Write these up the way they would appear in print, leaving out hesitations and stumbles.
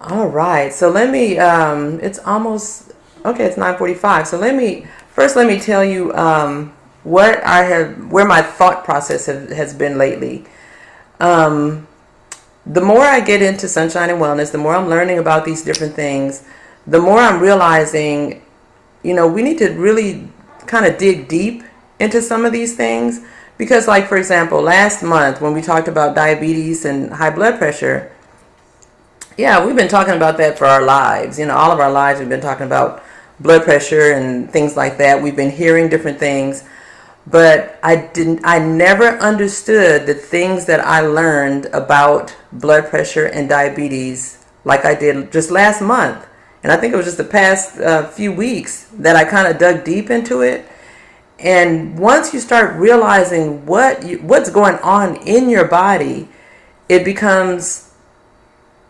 All right. So let me. It's almost okay. It's 9:45. So let me tell you what I have, where my thought process has been lately. Um, the more I get into sunshine and wellness, the more I'm learning about these different things, the more I'm realizing, we need to really kind of dig deep into some of these things. Because, like, for example, last month when we talked about diabetes and high blood pressure, yeah, we've been talking about that for our lives. All of our lives we've been talking about blood pressure and things like that. We've been hearing different things, but I never understood the things that I learned about blood pressure and diabetes like I did just last month. And I think it was just the past few weeks that I kind of dug deep into it. And once you start realizing what's going on in your body, it becomes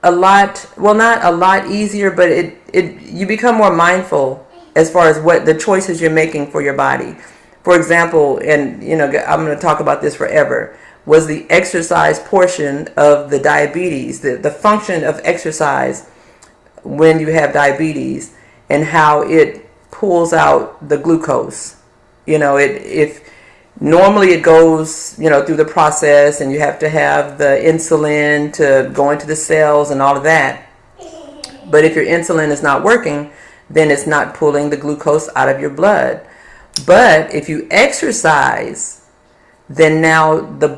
a lot, well, not a lot easier, but it you become more mindful as far as what the choices you're making for your body. For example, and I'm going to talk about this forever, was the exercise portion of the diabetes, the function of exercise when you have diabetes, and how it pulls out the glucose. If normally it goes, through the process, and you have to have the insulin to go into the cells and all of that. But if your insulin is not working, then it's not pulling the glucose out of your blood. But if you exercise, then now the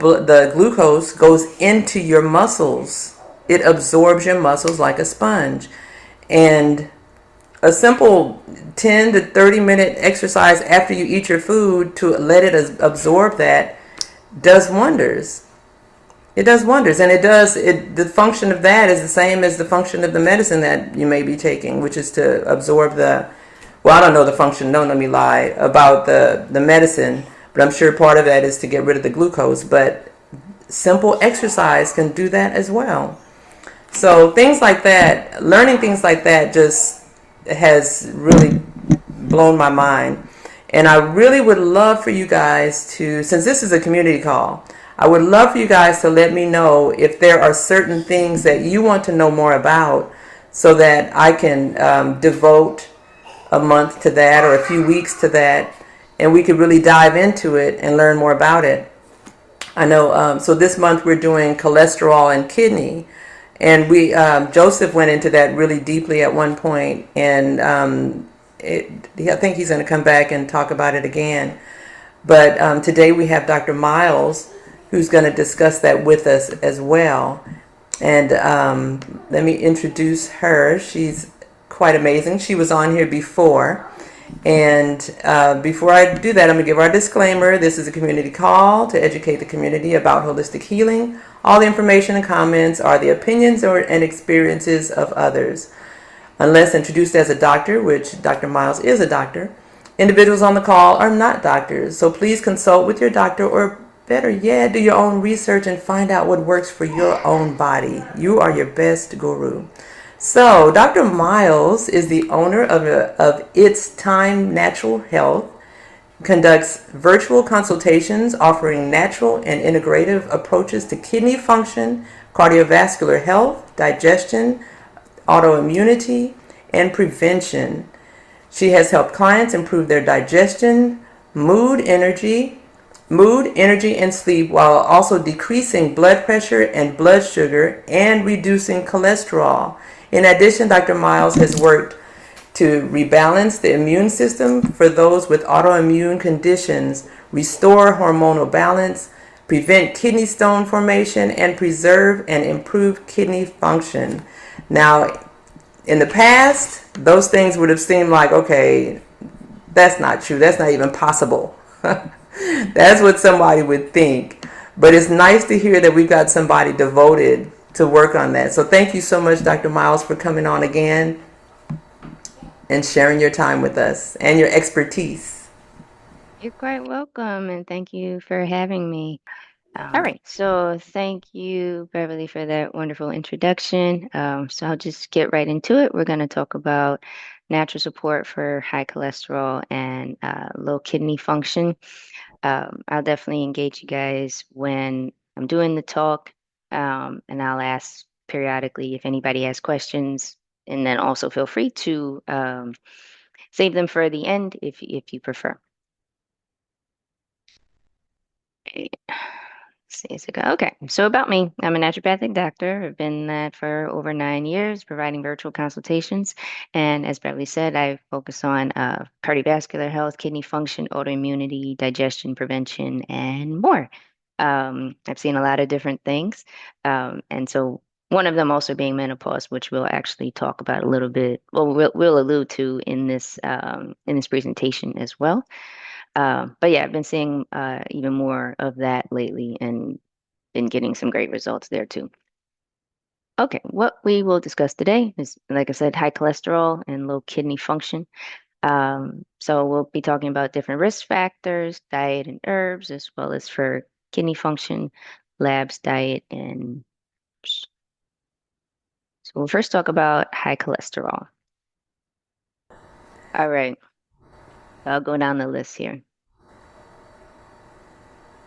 glucose goes into your muscles. It absorbs your muscles like a sponge. And a simple 10 to 30-minute exercise after you eat your food to let it absorb that does wonders. It does wonders, and the function of that is the same as the function of the medicine that you may be taking, which is to absorb the, well, I don't know the function, don't let me lie about the medicine, but I'm sure part of that is to get rid of the glucose. But simple exercise can do that as well. So things like that, learning things like that just has really blown my mind. And I really would love for you guys to, since this is a community call, I would love for you guys to let me know if there are certain things that you want to know more about, so that I can devote a month to that or a few weeks to that, and we could really dive into it and learn more about it. I know. So this month we're doing cholesterol and kidney, and we Joseph went into that really deeply at one point, and I think he's going to come back and talk about it again. But today we have Dr. Miles, who's going to discuss that with us as well. And let me introduce her. She's quite amazing. She was on here before. And before I do that, I'm going to give our disclaimer. This is a community call to educate the community about holistic healing. All the information and comments are the opinions and experiences of others. Unless introduced as a doctor, which Dr. Miles is a doctor, individuals on the call are not doctors. So please consult with your doctor, or better yet, do your own research and find out what works for your own body. You are your best guru. So, Dr. Miles is the owner of It's Time Natural Health, conducts virtual consultations offering natural and integrative approaches to kidney function, cardiovascular health, digestion, autoimmunity, and prevention. She has helped clients improve their digestion, mood, energy, and sleep, while also decreasing blood pressure and blood sugar and reducing cholesterol. In addition, Dr. Miles has worked to rebalance the immune system for those with autoimmune conditions, restore hormonal balance, prevent kidney stone formation, and preserve and improve kidney function. Now, in the past, those things would have seemed like, okay, that's not true. That's not even possible. That's what somebody would think. But it's nice to hear that we've got somebody devoted to work on that. So thank you so much, Dr. Miles, for coming on again and sharing your time with us and your expertise. You're quite welcome, and thank you for having me. All right, so thank you, Beverly, for that wonderful introduction. So I'll just get right into it. We're going to talk about natural support for high cholesterol and low kidney function. I'll definitely engage you guys when I'm doing the talk, and I'll ask periodically if anybody has questions, and then also feel free to save them for the end if you prefer. See, it's okay. Okay, so about me, I'm a naturopathic doctor. I've been that for over 9 years, providing virtual consultations. And as Beverly said, I focus on cardiovascular health, kidney function, autoimmunity, digestion prevention, and more. I've seen a lot of different things. And so one of them also being menopause, which we'll actually talk about a little bit, well, we'll allude to in this presentation as well. But yeah, I've been seeing even more of that lately and been getting some great results there too. Okay, what we will discuss today is, like I said, high cholesterol and low kidney function. So we'll be talking about different risk factors, diet and herbs, as well as for kidney function, labs, diet, and so we'll first talk about high cholesterol. All right, I'll go down the list here.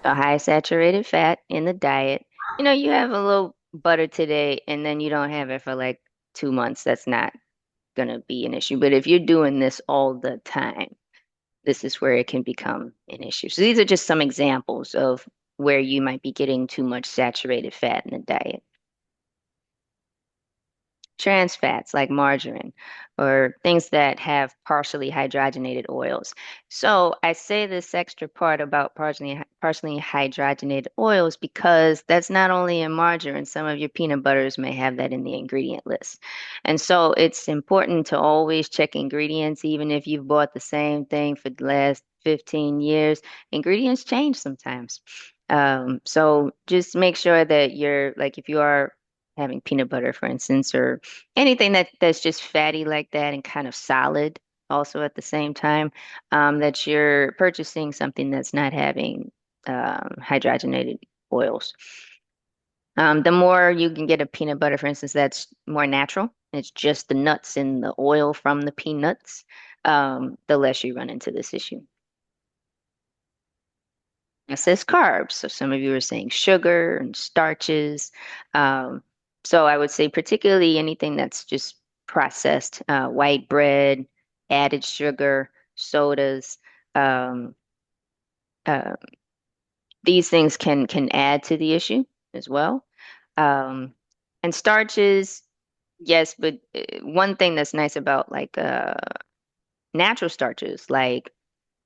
A high saturated fat in the diet. You know, you have a little butter today and then you don't have it for like 2 months. That's not going to be an issue. But if you're doing this all the time, this is where it can become an issue. So these are just some examples of where you might be getting too much saturated fat in the diet. Trans fats like margarine or things that have partially hydrogenated oils. So I say this extra part about partially hydrogenated oils because that's not only in margarine, some of your peanut butters may have that in the ingredient list. And so it's important to always check ingredients, even if you've bought the same thing for the last 15 years. Ingredients change sometimes. So just make sure that you're like if you are having peanut butter, for instance, or anything that's just fatty like that and kind of solid also at the same time, that you're purchasing something that's not having hydrogenated oils. The more you can get a peanut butter, for instance, that's more natural. It's just the nuts and the oil from the peanuts, the less you run into this issue. It says carbs. So some of you are saying sugar and starches. Um, so I would say particularly anything that's just processed, white bread, added sugar, sodas. Um, uh, these things can add to the issue as well. Um, and starches, yes, but one thing that's nice about like natural starches, like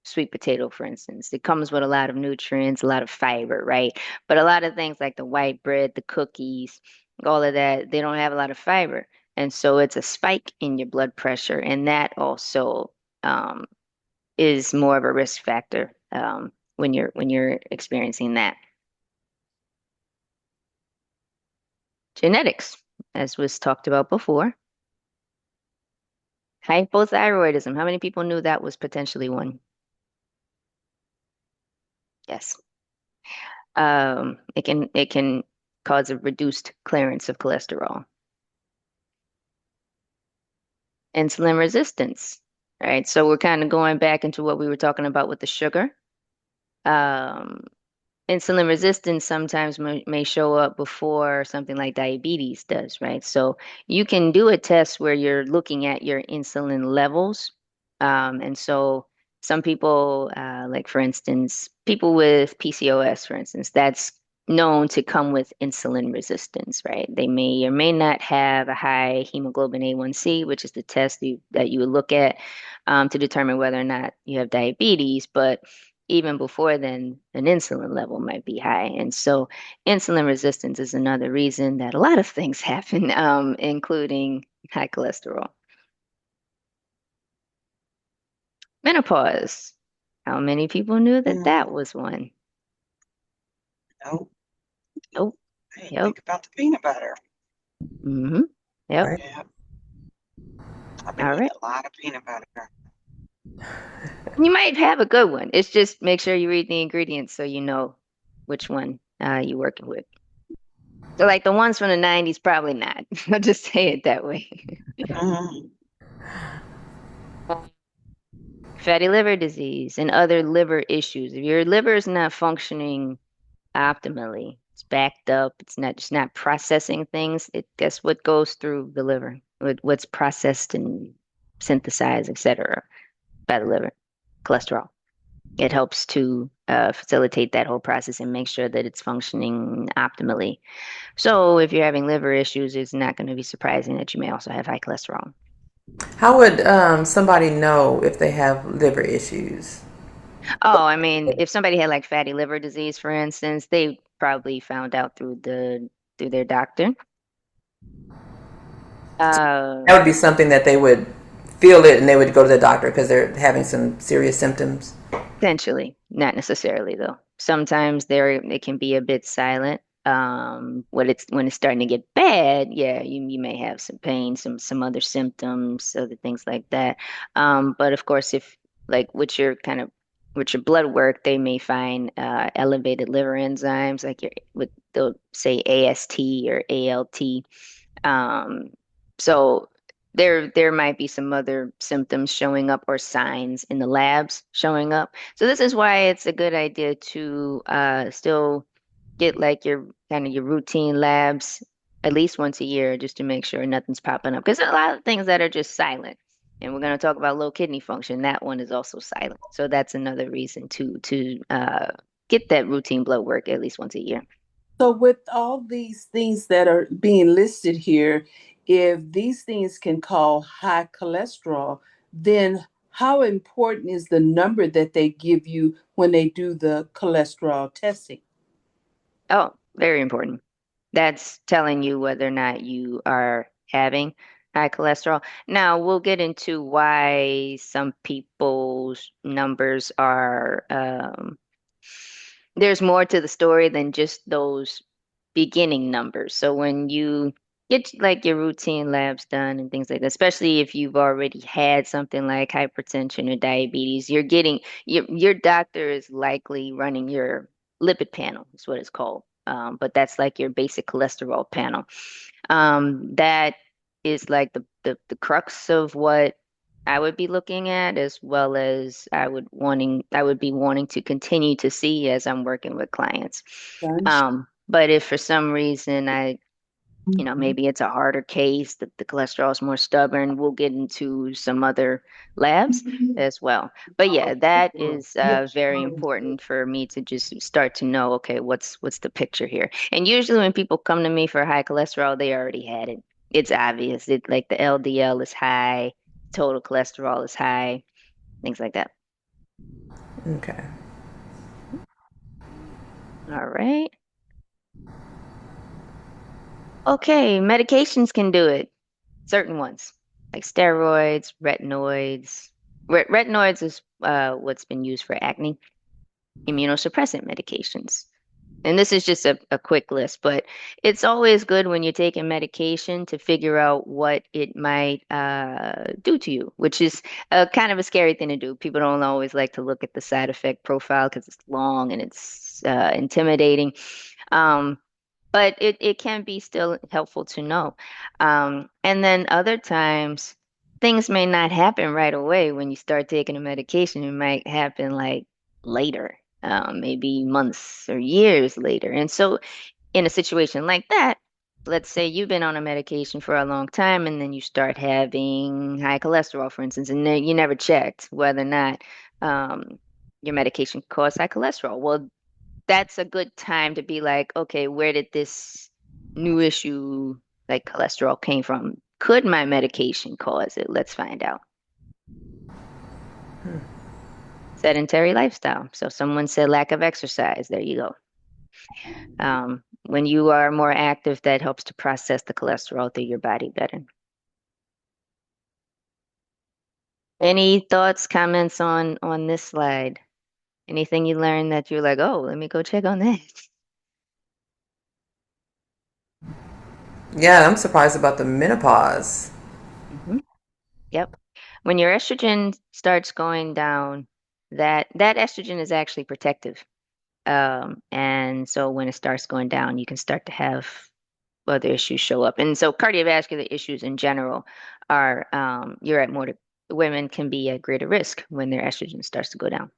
sweet potato, for instance. It comes with a lot of nutrients, a lot of fiber, right? But a lot of things like the white bread, the cookies, all of that, they don't have a lot of fiber. And so it's a spike in your blood pressure. And that also um, is more of a risk factor when you're experiencing that. Genetics, as was talked about before. Hypothyroidism. How many people knew that was potentially one? Yes. It can cause a reduced clearance of cholesterol. Insulin resistance, right? So we're kind of going back into what we were talking about with the sugar. Um, Insulin resistance sometimes may show up before something like diabetes does, right? So you can do a test where you're looking at your insulin levels. And so some people, like for instance, people with PCOS, for instance, that's known to come with insulin resistance, right? They may or may not have a high hemoglobin A1C, which is the test that you would look at to determine whether or not you have diabetes. But even before then, an insulin level might be high. And so insulin resistance is another reason that a lot of things happen, including high cholesterol. Menopause. How many people knew that that Mm, was one? no, Oh, I didn't yep. think about the peanut butter. Mm-hmm. Yep. Right. Yeah, I've been All eating right. a lot of peanut butter. You might have a good one. It's just make sure you read the ingredients so you know which one you're working with. So like the ones from the 90s, probably not. I'll just say it that way. Mm, Fatty liver disease and other liver issues. If your liver is not functioning optimally, It's backed up. It's not just not processing things. It guess what goes through the liver, what's processed and synthesized, etc., by the liver, cholesterol. It helps to facilitate that whole process and make sure that it's functioning optimally. So if you're having liver issues, it's not going to be surprising that you may also have high cholesterol. How would somebody know if they have liver issues? Oh, I mean, if somebody had like fatty liver disease, for instance, they probably found out through their doctor. Uh, That would be something that they would feel it and they would go to the doctor because they're having some serious symptoms. Potentially, not necessarily though. Sometimes it can be a bit silent. When it's starting to get bad, yeah, you may have some pain, some other symptoms, other things like that. But of course, if like with your blood work, they may find elevated liver enzymes, like they'll say AST or ALT. Um, so there might be some other symptoms showing up or signs in the labs showing up. So this is why it's a good idea to still get like your kind of your routine labs at least once a year just to make sure nothing's popping up. Because there are a lot of things that are just silent. And we're going to talk about low kidney function. That one is also silent. So that's another reason to get that routine blood work at least once a year. So, with all these things that are being listed here, if these things can cause high cholesterol, then how important is the number that they give you when they do the cholesterol testing? Oh, very important. That's telling you whether or not you are having high cholesterol. Now, we'll get into why some people's numbers are, there's more to the story than just those beginning numbers. So when you get like your routine labs done and things like that, especially if you've already had something like hypertension or diabetes, your doctor is likely running your lipid panel, is what it's called. But that's like your basic cholesterol panel. That is like the crux of what I would be looking at, as well as I would be wanting to continue to see as I'm working with clients. Done. But if for some reason maybe it's a harder case, the cholesterol is more stubborn, we'll get into some other labs as well. But yeah, that is very important for me to just start to know, okay, what's the picture here? And usually when people come to me for high cholesterol, they already had it. It's obvious. It like the LDL is high, total cholesterol is high, things like that. Okay. All right. Okay, medications can do it. Certain ones, like steroids, retinoids. Retinoids is what's been used for acne, immunosuppressant medications. And this is just a quick list, but it's always good when you're taking medication to figure out what it might do to you, which is kind of a scary thing to do. People don't always like to look at the side effect profile because it's long and it's intimidating. Um, but it can be still helpful to know. And then other times, things may not happen right away when you start taking a medication. It might happen like later, maybe months or years later. And so, in a situation like that, let's say you've been on a medication for a long time and then you start having high cholesterol, for instance, and then you never checked whether or not um, your medication caused high cholesterol. Well, that's a good time to be like, okay, where did this new issue like cholesterol came from? Could my medication cause it? Let's find out. Sedentary lifestyle. So someone said lack of exercise. There you go. When you are more active, that helps to process the cholesterol through your body better. Any thoughts, comments on this slide? Anything you learned that you're like, oh, let me go check on that. Yeah, I'm surprised about the menopause. Mhm. Yep. When your estrogen starts going down, that estrogen is actually protective. And so when it starts going down, you can start to have other issues show up. And so cardiovascular issues in general are you're at more women can be at greater risk when their estrogen starts to go down.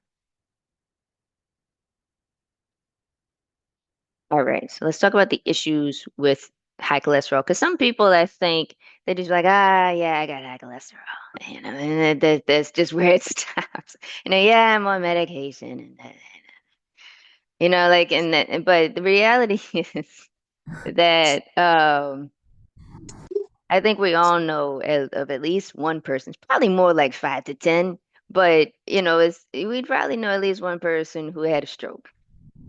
All right, so let's talk about the issues with high cholesterol. Because some people, I think, they just like, yeah, I got high cholesterol, and that's just where it stops. Yeah, I'm on medication, like, but the reality is that I think we all know of at least one person, it's probably more like 5 to 10, but we'd probably know at least one person who had a stroke.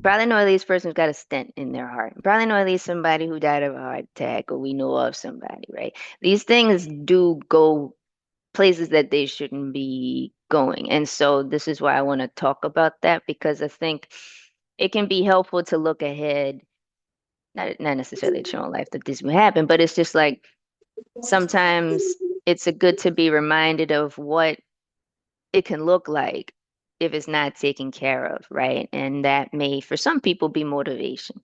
Probably know at least person who's got a stent in their heart. Probably know at least somebody who died of a heart attack, or we know of somebody, right? These things do go places that they shouldn't be going. And so this is why I want to talk about that, because I think it can be helpful to look ahead, not necessarily to show in life that this will happen, but it's just like sometimes it's a good to be reminded of what it can look like if it's not taken care of, right? And that may, for some people, be motivation.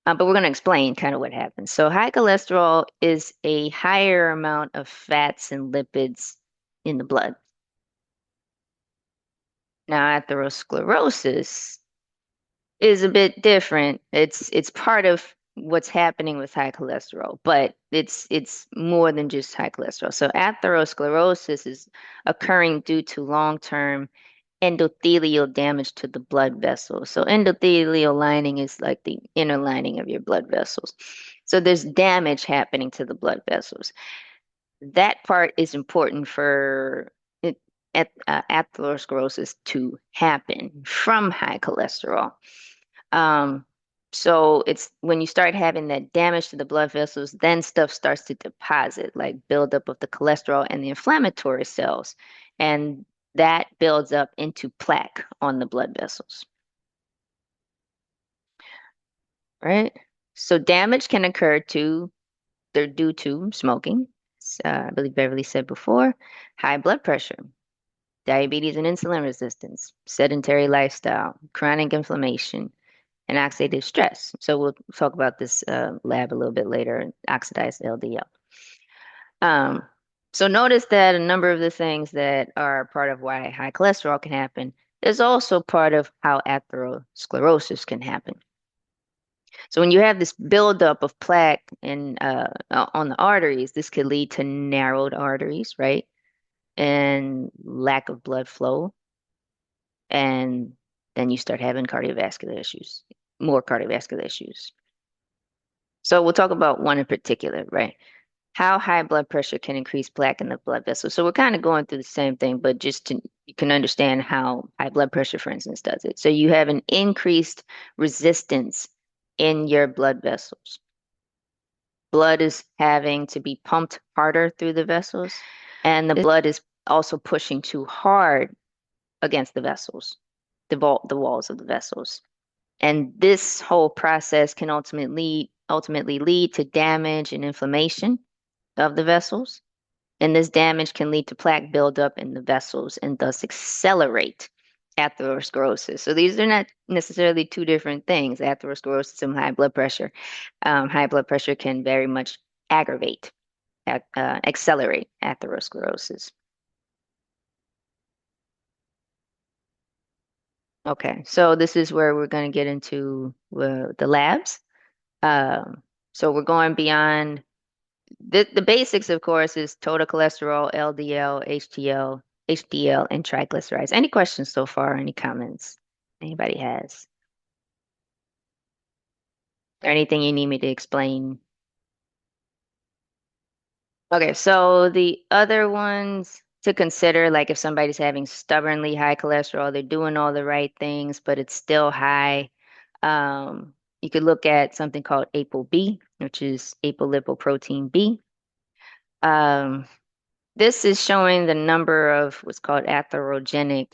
But we're going to explain kind of what happens. So, high cholesterol is a higher amount of fats and lipids in the blood. Now, atherosclerosis is a bit different. It's part of what's happening with high cholesterol, but it's more than just high cholesterol. So, atherosclerosis is occurring due to long-term endothelial damage to the blood vessels. So endothelial lining is like the inner lining of your blood vessels. So there's damage happening to the blood vessels. That part is important for atherosclerosis to happen from high cholesterol. Um, so it's when you start having that damage to the blood vessels, then stuff starts to deposit, like buildup of the cholesterol and the inflammatory cells. And that builds up into plaque on the blood vessels, right? So damage can occur they're due to smoking, I believe Beverly said before, high blood pressure, diabetes and insulin resistance, sedentary lifestyle, chronic inflammation, and oxidative stress. So we'll talk about this lab a little bit later, oxidized LDL. So notice that a number of the things that are part of why high cholesterol can happen is also part of how atherosclerosis can happen. So when you have this buildup of plaque on the arteries, this could lead to narrowed arteries, right? And lack of blood flow. And then you start having cardiovascular issues, more cardiovascular issues. So we'll talk about one in particular, right? How high blood pressure can increase plaque in the blood vessel. So we're kind of going through the same thing, but you can understand how high blood pressure, for instance, does it. So you have an increased resistance in your blood vessels. Blood is having to be pumped harder through the vessels, and the blood is also pushing too hard against the vessels, the walls of the vessels. And this whole process can ultimately lead to damage and inflammation of the vessels. And this damage can lead to plaque buildup in the vessels and thus accelerate atherosclerosis. So these are not necessarily two different things, atherosclerosis and high blood pressure. High blood pressure can very much accelerate atherosclerosis. Okay, so this is where we're going to get into the labs. So we're going beyond the basics, of course, is total cholesterol, LDL, HDL, and triglycerides. Any questions so far? Any comments anybody has? Or anything you need me to explain? Okay, so the other ones to consider, like if somebody's having stubbornly high cholesterol, they're doing all the right things, but it's still high. You could look at something called ApoB, which is apolipoprotein B. Um, This is showing the number of what's called atherogenic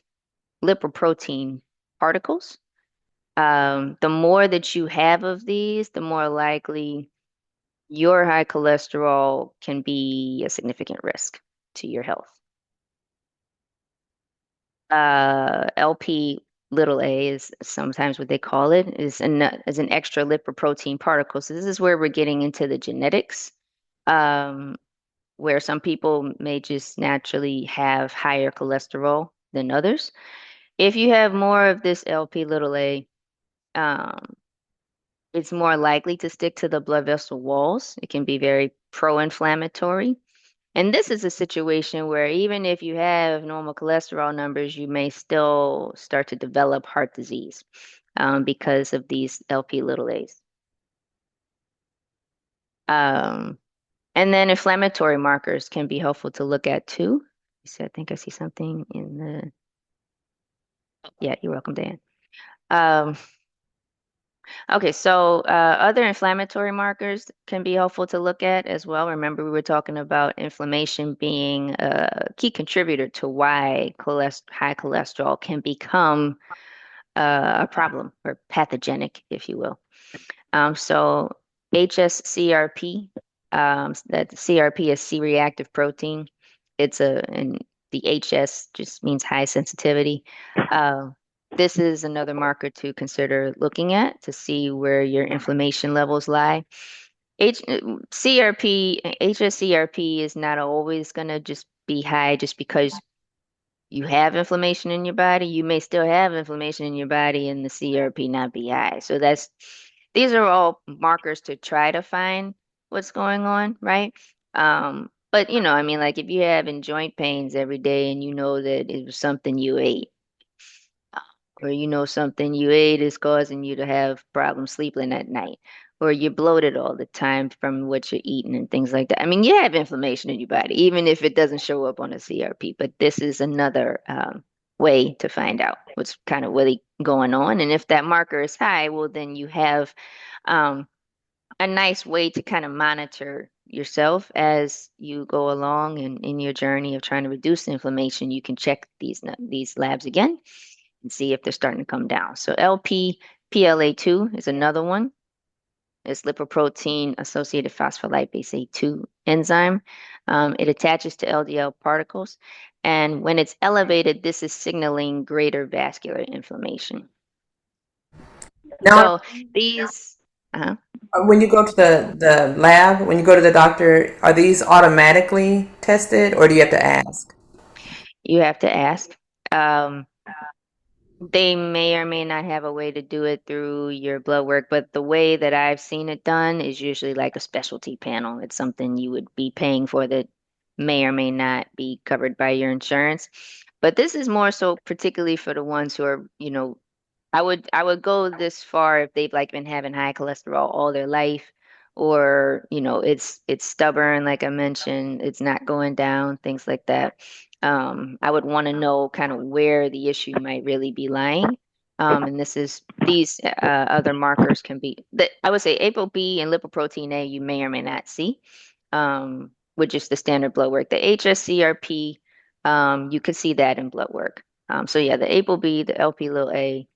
lipoprotein particles. The more that you have of these, the more likely your high cholesterol can be a significant risk to your health. LP little a is sometimes what they call it, is an extra lipoprotein particle. So this is where we're getting into the genetics. Where some people may just naturally have higher cholesterol than others. If you have more of this LP little a, um, it's more likely to stick to the blood vessel walls. It can be very pro-inflammatory. And this is a situation where even if you have normal cholesterol numbers, you may still start to develop heart disease because of these LP little a's. Um, and then inflammatory markers can be helpful to look at too. So I think I see something in the, yeah, you're welcome, Dan. Um, Okay, so other inflammatory markers can be helpful to look at as well. Remember, we were talking about inflammation being a key contributor to why high cholesterol can become a problem or pathogenic, if you will. So HSCRP, that CRP is C-reactive protein. And the HS just means high sensitivity. Uh, this is another marker to consider looking at to see where your inflammation levels lie. CRP, HSCRP is not always going to just be high just because you have inflammation in your body. You may still have inflammation in your body and the CRP not be high. So these are all markers to try to find what's going on, right? But I mean, like if you're having joint pains every day and you know that it was something you ate, or something you ate is causing you to have problems sleeping at night, or you're bloated all the time from what you're eating and things like that. I mean, you have inflammation in your body, even if it doesn't show up on a CRP, but this is another way to find out what's kind of really going on. And if that marker is high, well, then you have um, a nice way to kind of monitor yourself as you go along and in your journey of trying to reduce the inflammation. You can check these labs again and see if they're starting to come down. So LPPLA2 is another one. It's lipoprotein associated phospholipase A2 enzyme. It attaches to LDL particles. And when it's elevated, this is signaling greater vascular inflammation. Now, So these, uh when you go to the lab, when you go to the doctor, are these automatically tested or do you have to ask? you have to ask. Um, They may or may not have a way to do it through your blood work, but the way that I've seen it done is usually like a specialty panel. It's something you would be paying for that may or may not be covered by your insurance. But this is more so particularly for the ones who are, I would go this far if they've like been having high cholesterol all their life, or it's stubborn, like I mentioned, it's not going down, things like that. I would want to know kind of where the issue might really be lying. And these other markers can be that I would say ApoB and lipoprotein A you may or may not see with just the standard blood work. The HSCRP, you could see that in blood work. So yeah, the ApoB, the LP little a,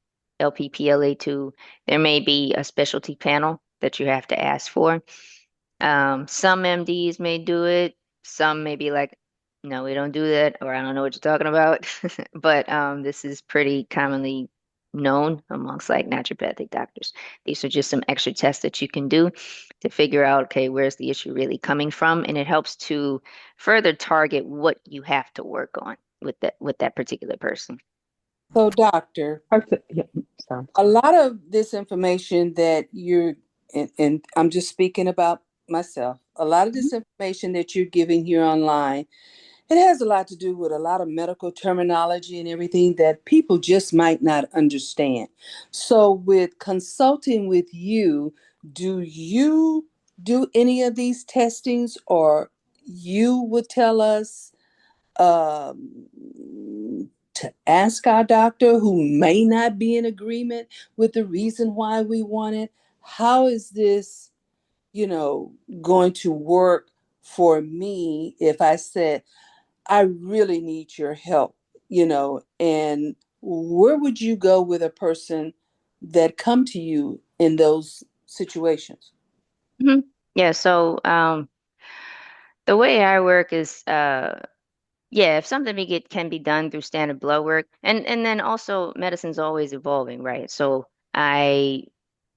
LPPLA2, there may be a specialty panel that you have to ask for. Some MDs may do it. Some may be like, no, we don't do that, or I don't know what you're talking about. But this is pretty commonly known amongst like naturopathic doctors. These are just some extra tests that you can do to figure out, okay, where's the issue really coming from? And it helps to further target what you have to work on with that particular person. So, doctor, Yeah, sorry. a lot of this information that and I'm just speaking about myself, a lot of this information that you're giving here online, it has a lot to do with a lot of medical terminology and everything that people just might not understand. So, with consulting with you, do you do any of these testings, or you would tell us to ask our doctor who may not be in agreement with the reason why we want it? How is this, going to work for me if I said, I really need your help, and where would you go with a person that come to you in those situations? Mhm. Yeah, so the way I work is yeah, if something can be done through standard blood work, and then also medicine's always evolving, right? So I,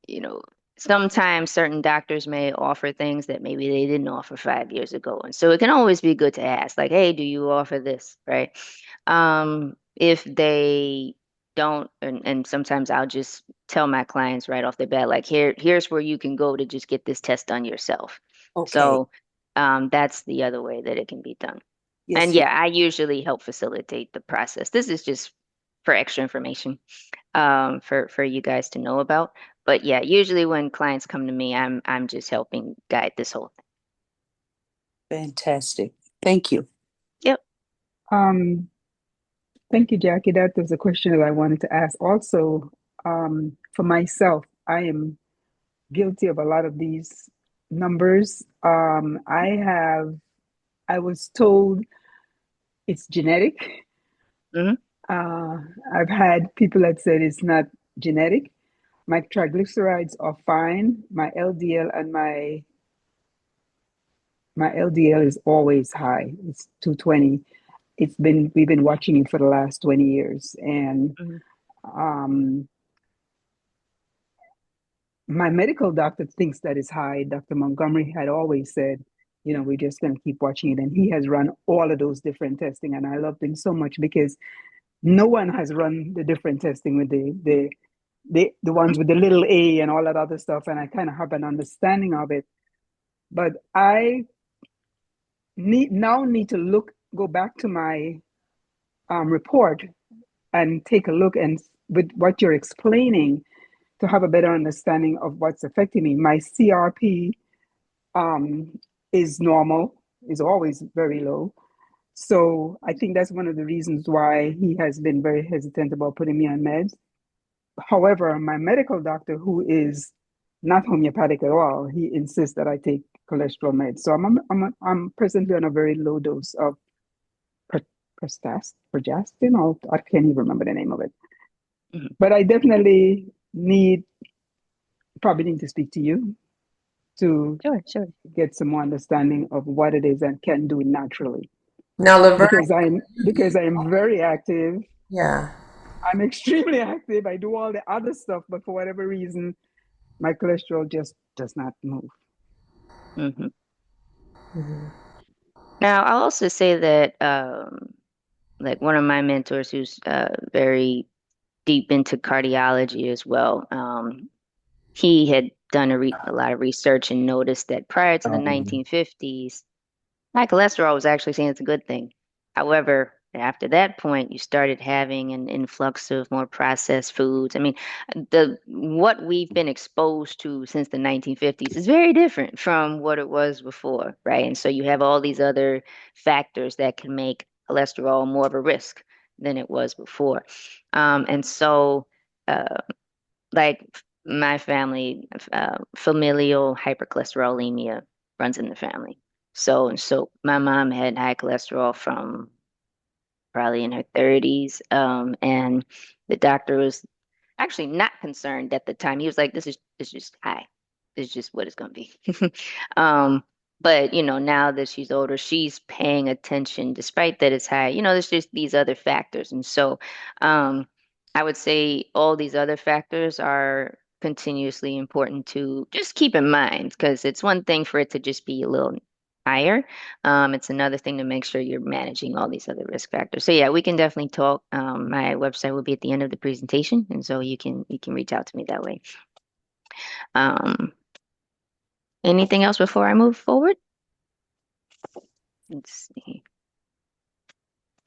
you know, sometimes certain doctors may offer things that maybe they didn't offer 5 years ago. And so it can always be good to ask, like, hey, do you offer this, right? If they don't, and sometimes I'll just tell my clients right off the bat, like here's where you can go to just get this test done yourself. Okay. So that's the other way that it can be done. And Yes, yeah, I usually help facilitate the process. This is just for extra information for you guys to know about. But yeah, usually when clients come to me, I'm just helping guide this whole thing. fantastic. Thank you. Yep. Um, Thank you, Jackie. That was a question that I wanted to ask. Also, for myself, I am guilty of a lot of these numbers. I was told it's genetic. Hmm. Uh, I've had people that said it's not genetic. My triglycerides are fine. My LDL and my LDL is always high. It's 220. We've been watching it for the last 20 years, and Hmm. um, my medical doctor thinks that is high. Dr. Montgomery had always said, we're just going to keep watching it. And he has run all of those different testing. And I loved him so much because no one has run the different testing with the ones with the little a and all that other stuff. And I kind of have an understanding of it. But I need to go back to my report and take a look, and with what you're explaining, to have a better understanding of what's affecting me. My CRP um, is normal, is always very low. So I think that's one of the reasons why he has been very hesitant about putting me on meds. However, my medical doctor, who is not homeopathic at all, he insists that I take cholesterol meds. So I'm presently on a very low dose of progestin, or I can't even remember the name of it. Hmm. But I definitely probably need to speak to you to Sure, sure. get some more understanding of what it is and can do naturally. Now, Laverne, Because I'm very active. yeah. I'm extremely active. I do all the other stuff, but for whatever reason, my cholesterol just does not move. Hmm. Hmm. Now, I'll also say that like one of my mentors who's very deep into cardiology as well, he had done a lot of research and noticed that prior to the 1950s, high cholesterol was actually seen as a good thing. However, after that point, you started having an influx of more processed foods. I mean, the what we've been exposed to since the 1950s is very different from what it was before, right? And so you have all these other factors that can make cholesterol more of a risk than it was before. And so, uh, like my family, familial hypercholesterolemia runs in the family. So my mom had high cholesterol from probably in her 30s. And the doctor was actually not concerned at the time. He was like, this is it's just high. It's just what it's gonna be. Um, but now that she's older, she's paying attention despite that it's high. There's just these other factors. And so I would say all these other factors are continuously important to just keep in mind because it's one thing for it to just be a little higher. It's another thing to make sure you're managing all these other risk factors. So yeah, we can definitely talk. My website will be at the end of the presentation, and so you can reach out to me that way. Um, Anything else before I move forward? Let's see.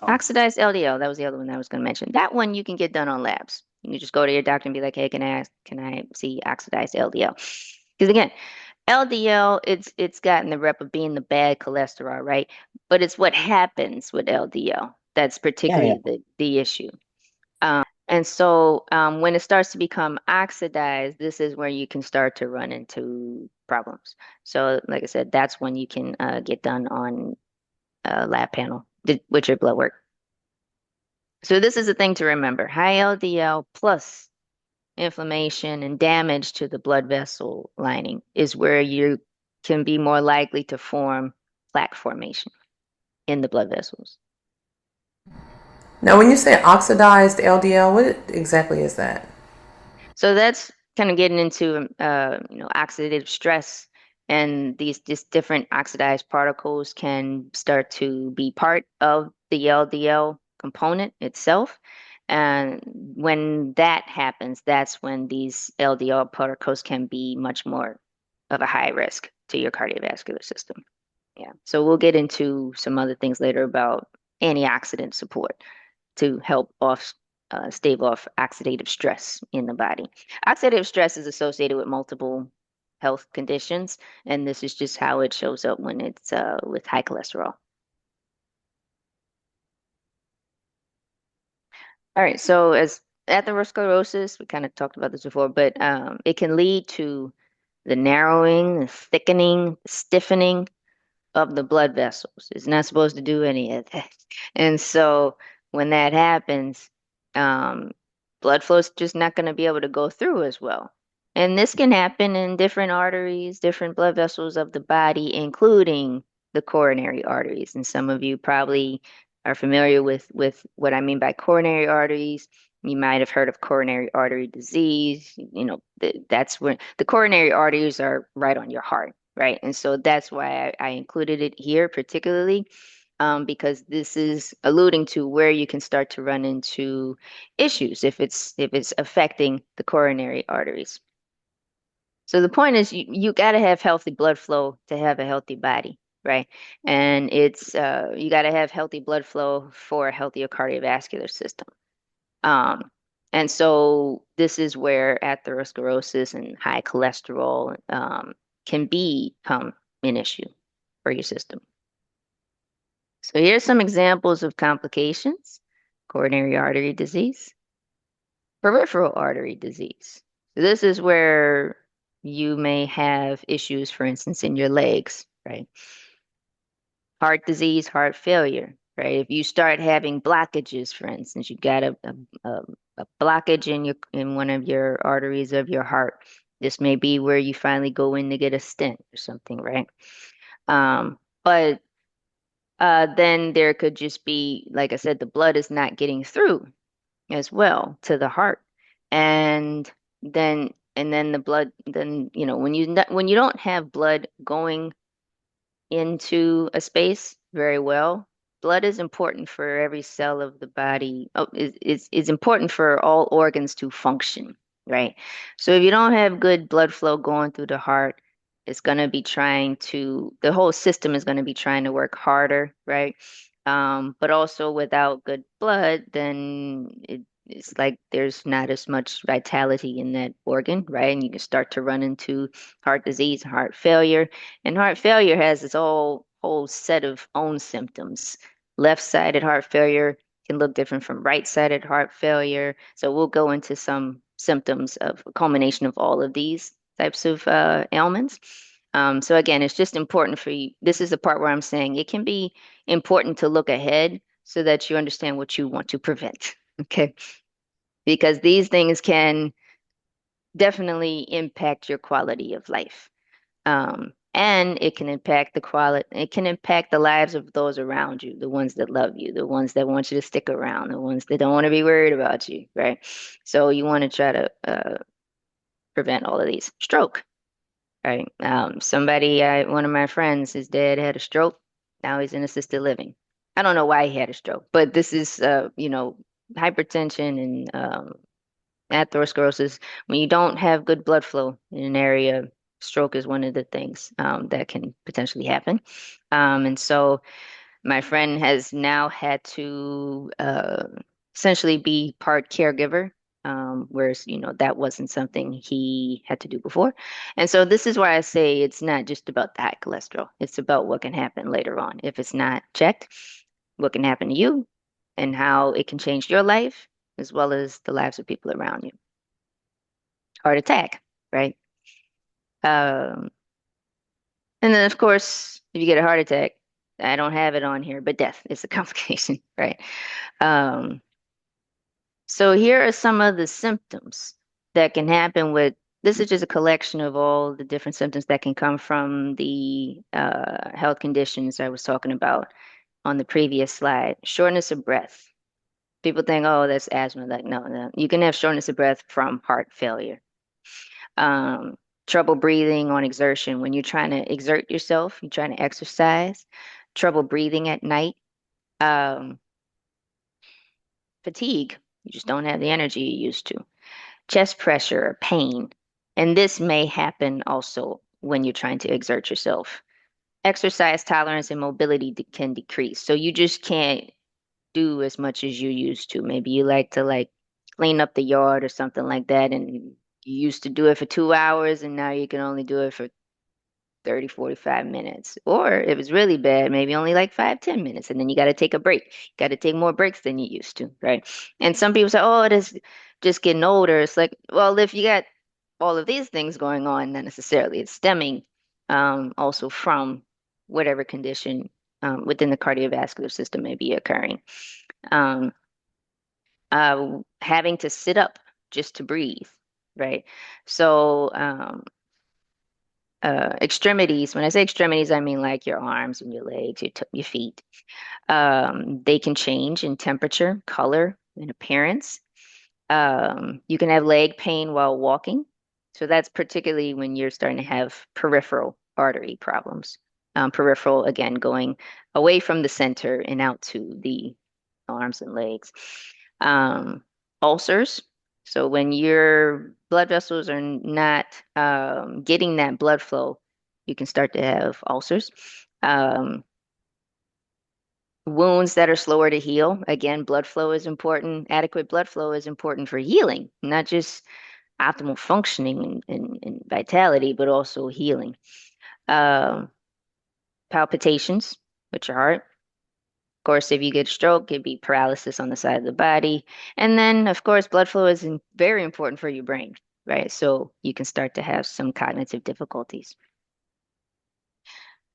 Oxidized LDL, that was the other one that I was going to mention. That one you can get done on labs. You can just go to your doctor and be like, hey, can I see oxidized LDL? Because again, LDL, it's gotten the rep of being the bad cholesterol, right? But it's what happens with LDL that's particularly the issue. And so when it starts to become oxidized, this is where you can start to run into problems. So, like I said, that's when you can get done on a lab panel with your blood work. So this is a thing to remember. High LDL plus inflammation and damage to the blood vessel lining is where you can be more likely to form plaque formation in the blood vessels. Now, when you say oxidized LDL, what exactly is that? So that's kind of getting into oxidative stress, and these just different oxidized particles can start to be part of the LDL component itself. And when that happens, that's when these LDL particles can be much more of a high risk to your cardiovascular system. Yeah. So we'll get into some other things later about antioxidant support to help stave off oxidative stress in the body. Oxidative stress is associated with multiple health conditions, and this is just how it shows up when it's with high cholesterol. All right, so as atherosclerosis, we kind of talked about this before, but it can lead to the narrowing, the thickening, the stiffening of the blood vessels. It's not supposed to do any of that. And so when that happens, um, blood flow is just not going to be able to go through as well. And this can happen in different arteries, different blood vessels of the body, including the coronary arteries. And some of you probably are familiar with what I mean by coronary arteries. You might have heard of coronary artery disease. You know, that's when the coronary arteries are right on your heart, right? And so that's why I included it here particularly, because this is alluding to where you can start to run into issues if it's affecting the coronary arteries. So the point is you got to have healthy blood flow to have a healthy body, right? And it's you got to have healthy blood flow for a healthier cardiovascular system. Um, and so this is where atherosclerosis and high cholesterol can become an issue for your system. So here's some examples of complications: coronary artery disease, peripheral artery disease. So this is where you may have issues, for instance, in your legs, right? Heart disease, heart failure, right? If you start having blockages, for instance, you got a blockage in one of your arteries of your heart. This may be where you finally go in to get a stent or something, right? But then there could just be, like I said, the blood is not getting through as well to the heart, and then the blood, then when you don't have blood going into a space very well. Blood is important for every cell of the body. Oh, is important for all organs to function, right? So if you don't have good blood flow going through the heart, it's going to be the whole system is going to be trying to work harder, right? But also without good blood, then it's like there's not as much vitality in that organ, right? And you can start to run into heart disease, heart failure. And heart failure has its whole set of own symptoms. Left-sided heart failure can look different from right-sided heart failure. So we'll go into some symptoms of a culmination of all of these types of ailments. So again, it's just important for you. This is the part where I'm saying it can be important to look ahead so that you understand what you want to prevent. Okay. Because these things can definitely impact your quality of life. And it can impact it can impact the lives of those around you, the ones that love you, the ones that want you to stick around, the ones that don't want to be worried about you, right? So you want to try to prevent all of these. Stroke, right? One of my friends, his dad had a stroke. Now he's in assisted living. I don't know why he had a stroke, but this is, hypertension and atherosclerosis. When you don't have good blood flow in an area, stroke is one of the things that can potentially happen. And so my friend has now had to essentially be part caregiver, whereas, that wasn't something he had to do before. And so this is why I say it's not just about the high cholesterol. It's about what can happen later on. If it's not checked, what can happen to you and how it can change your life as well as the lives of people around you. Heart attack, right? Um, and then, of course, if you get a heart attack, I don't have it on here, but death is a complication, right? Um, so here are some of the symptoms that can happen with. This is just a collection of all the different symptoms that can come from the health conditions I was talking about on the previous slide. Shortness of breath. People think, oh, that's asthma. Like, no, no. You can have shortness of breath from heart failure. Um, Trouble breathing on exertion. When you're trying to exert yourself, you're trying to exercise. Trouble breathing at night. Um, Fatigue. You just don't have the energy you used to. Chest pressure or pain. And this may happen also when you're trying to exert yourself. Exercise tolerance and mobility can decrease. So you just can't do as much as you used to. Maybe you like to like clean up the yard or something like that, and you used to do it for 2 hours, and now you can only do it for 30, 45 minutes. Or if it's really bad, maybe only like 5, 10 minutes, and then you got to take a break. You got to take more breaks than you used to, right? And some people say, oh, it is just getting older. It's like, well, if you got all of these things going on, not necessarily. It's stemming also from whatever condition within the cardiovascular system may be occurring. Um, Having to sit up just to breathe, right? So, extremities, when I say extremities, I mean like your arms and your legs, your feet. They can change in temperature, color, and appearance. You can have leg pain while walking. So that's particularly when you're starting to have peripheral artery problems. Peripheral, again, going away from the center and out to the arms and legs. Um, Ulcers. So when your blood vessels are not getting that blood flow, you can start to have ulcers. Um, Wounds that are slower to heal. Again, blood flow is important. Adequate blood flow is important for healing, not just optimal functioning and vitality, but also healing. Um, Palpitations, with your heart. Of course, if you get stroke, it'd be paralysis on the side of the body. And then, of course, blood flow is very important for your brain, right? So you can start to have some cognitive difficulties.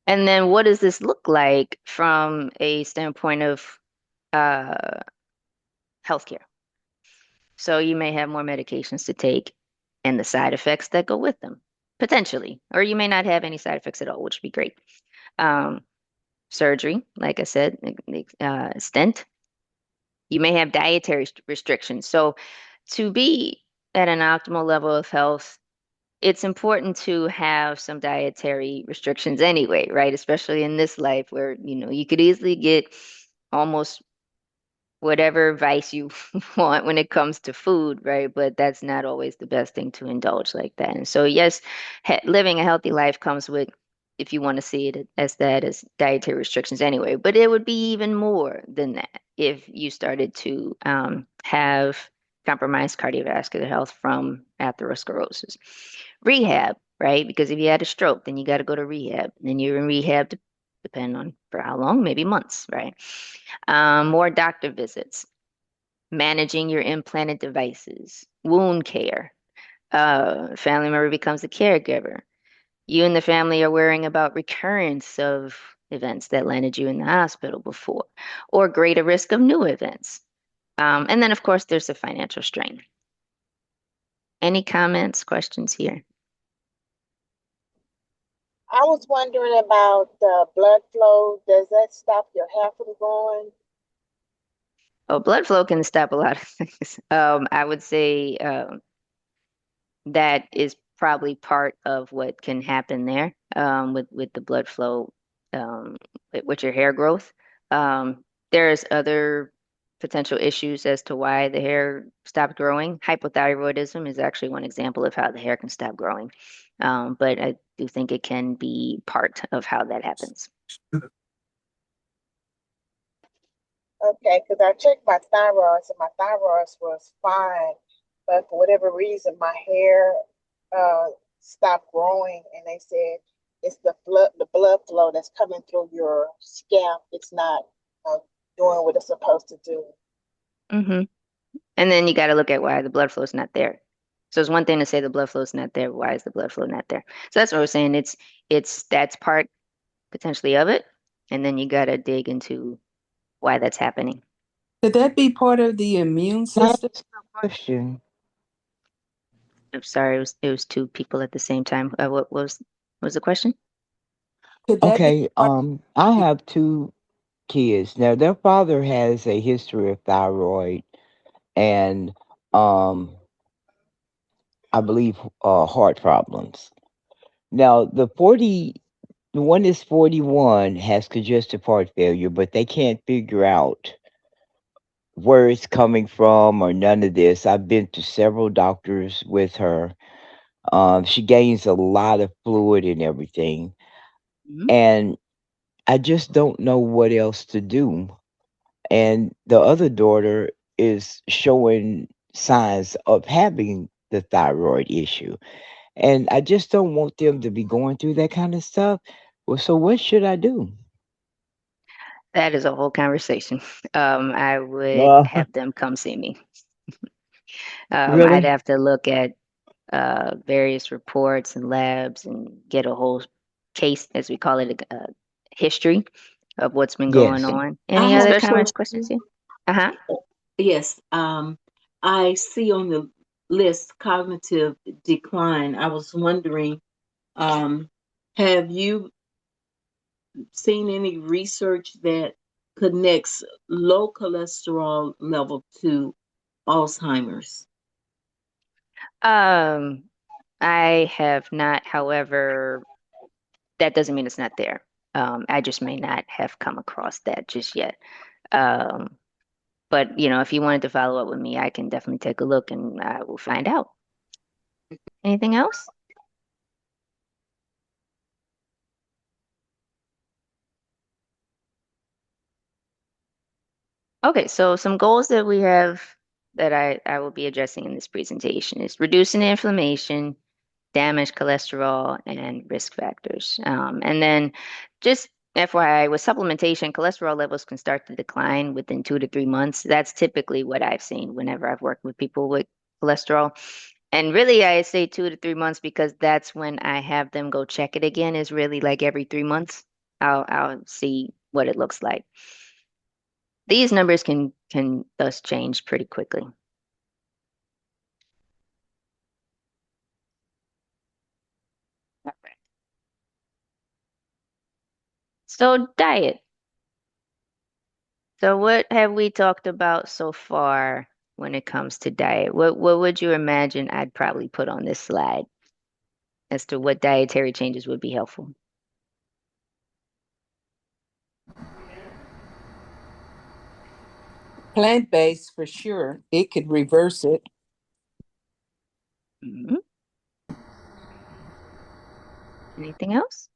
And then what does this look like from a standpoint of uh, healthcare? So you may have more medications to take and the side effects that go with them, potentially. Or you may not have any side effects at all, which would be great. Um, Surgery, like I said, stent. You may have dietary restrictions. So to be at an optimal level of health, it's important to have some dietary restrictions anyway, right? Especially in this life where, you could easily get almost whatever vice you want when it comes to food, right? But that's not always the best thing to indulge like that. And so, yes, living a healthy life comes with, if you want to see it as that, as dietary restrictions anyway. But it would be even more than that if you started to have compromised cardiovascular health from atherosclerosis. Rehab, right? Because if you had a stroke, then you got to go to rehab. And then you're in rehab, depending on for how long, maybe months, right? More doctor visits, managing your implanted devices, wound care. Family member becomes a caregiver. You and the family are worrying about recurrence of events that landed you in the hospital before, or greater risk of new events. And then, of course, there's the financial strain. Any comments, questions here? I was wondering about the blood flow. Does that stop your hair from growing? Oh, blood flow can stop a lot of things. I would say that is probably part of what can happen there with the blood flow with your hair growth. There's other potential issues as to why the hair stopped growing. Hypothyroidism is actually one example of how the hair can stop growing. But I do think it can be part of how that happens. Okay, because I checked my thyroid, and my thyroid was fine, but for whatever reason, my hair uh, stopped growing, and they said it's the blood flow that's coming through your scalp. It's not uh, doing what it's supposed to do. hmm And then you got to look at why the blood flow is not there. So it's one thing to say the blood flow is not there. Why is the blood flow not there? So that's what we're saying. It's that's part potentially of it, and then you got to dig into why that's happening. Could that be part of the immune Can I system? ask a question? I'm sorry, it was two people at the same time. What was the question? Could that be Okay, part I of have two kids. Now, their father has a history of thyroid and, um, I believe, heart problems. Now, the one that's 41 has congestive heart failure, but they can't figure out where it's coming from or none of this. I've been to several doctors with her. She gains a lot of fluid and everything. Mhm. And I just don't know what else to do. And the other daughter is showing signs of having the thyroid issue. And I just don't want them to be going through that kind of stuff. Well, so what should I do? That is a whole conversation. I would Uh, have them come see me. I'd really? have to look at various reports and labs and get a whole case, as we call it, a history of what's been going Yes. on. I Any have other a comments, questions question. here? Uh-huh. Yes, I see on the list cognitive decline. I was wondering, um, have you seen any research that connects low cholesterol level to Alzheimer's? Um, I have not, however, that doesn't mean it's not there. I just may not have come across that just yet. Um, but if you wanted to follow up with me, I can definitely take a look and I will find out. Anything else? Okay, so some goals that we have that I will be addressing in this presentation is reducing the inflammation, damage cholesterol, and risk factors. And then just FYI, with supplementation, cholesterol levels can start to decline within 2 to 3 months. That's typically what I've seen whenever I've worked with people with cholesterol. And really, I say 2 to 3 months because that's when I have them go check it again, is really like every 3 months. I'll see what it looks like. These numbers can thus change pretty quickly. Okay. So diet. So what have we talked about so far when it comes to diet? What would you imagine I'd probably put on this slide as to what dietary changes would be helpful? Plant-based for sure. It could reverse it. Mhm. Anything else?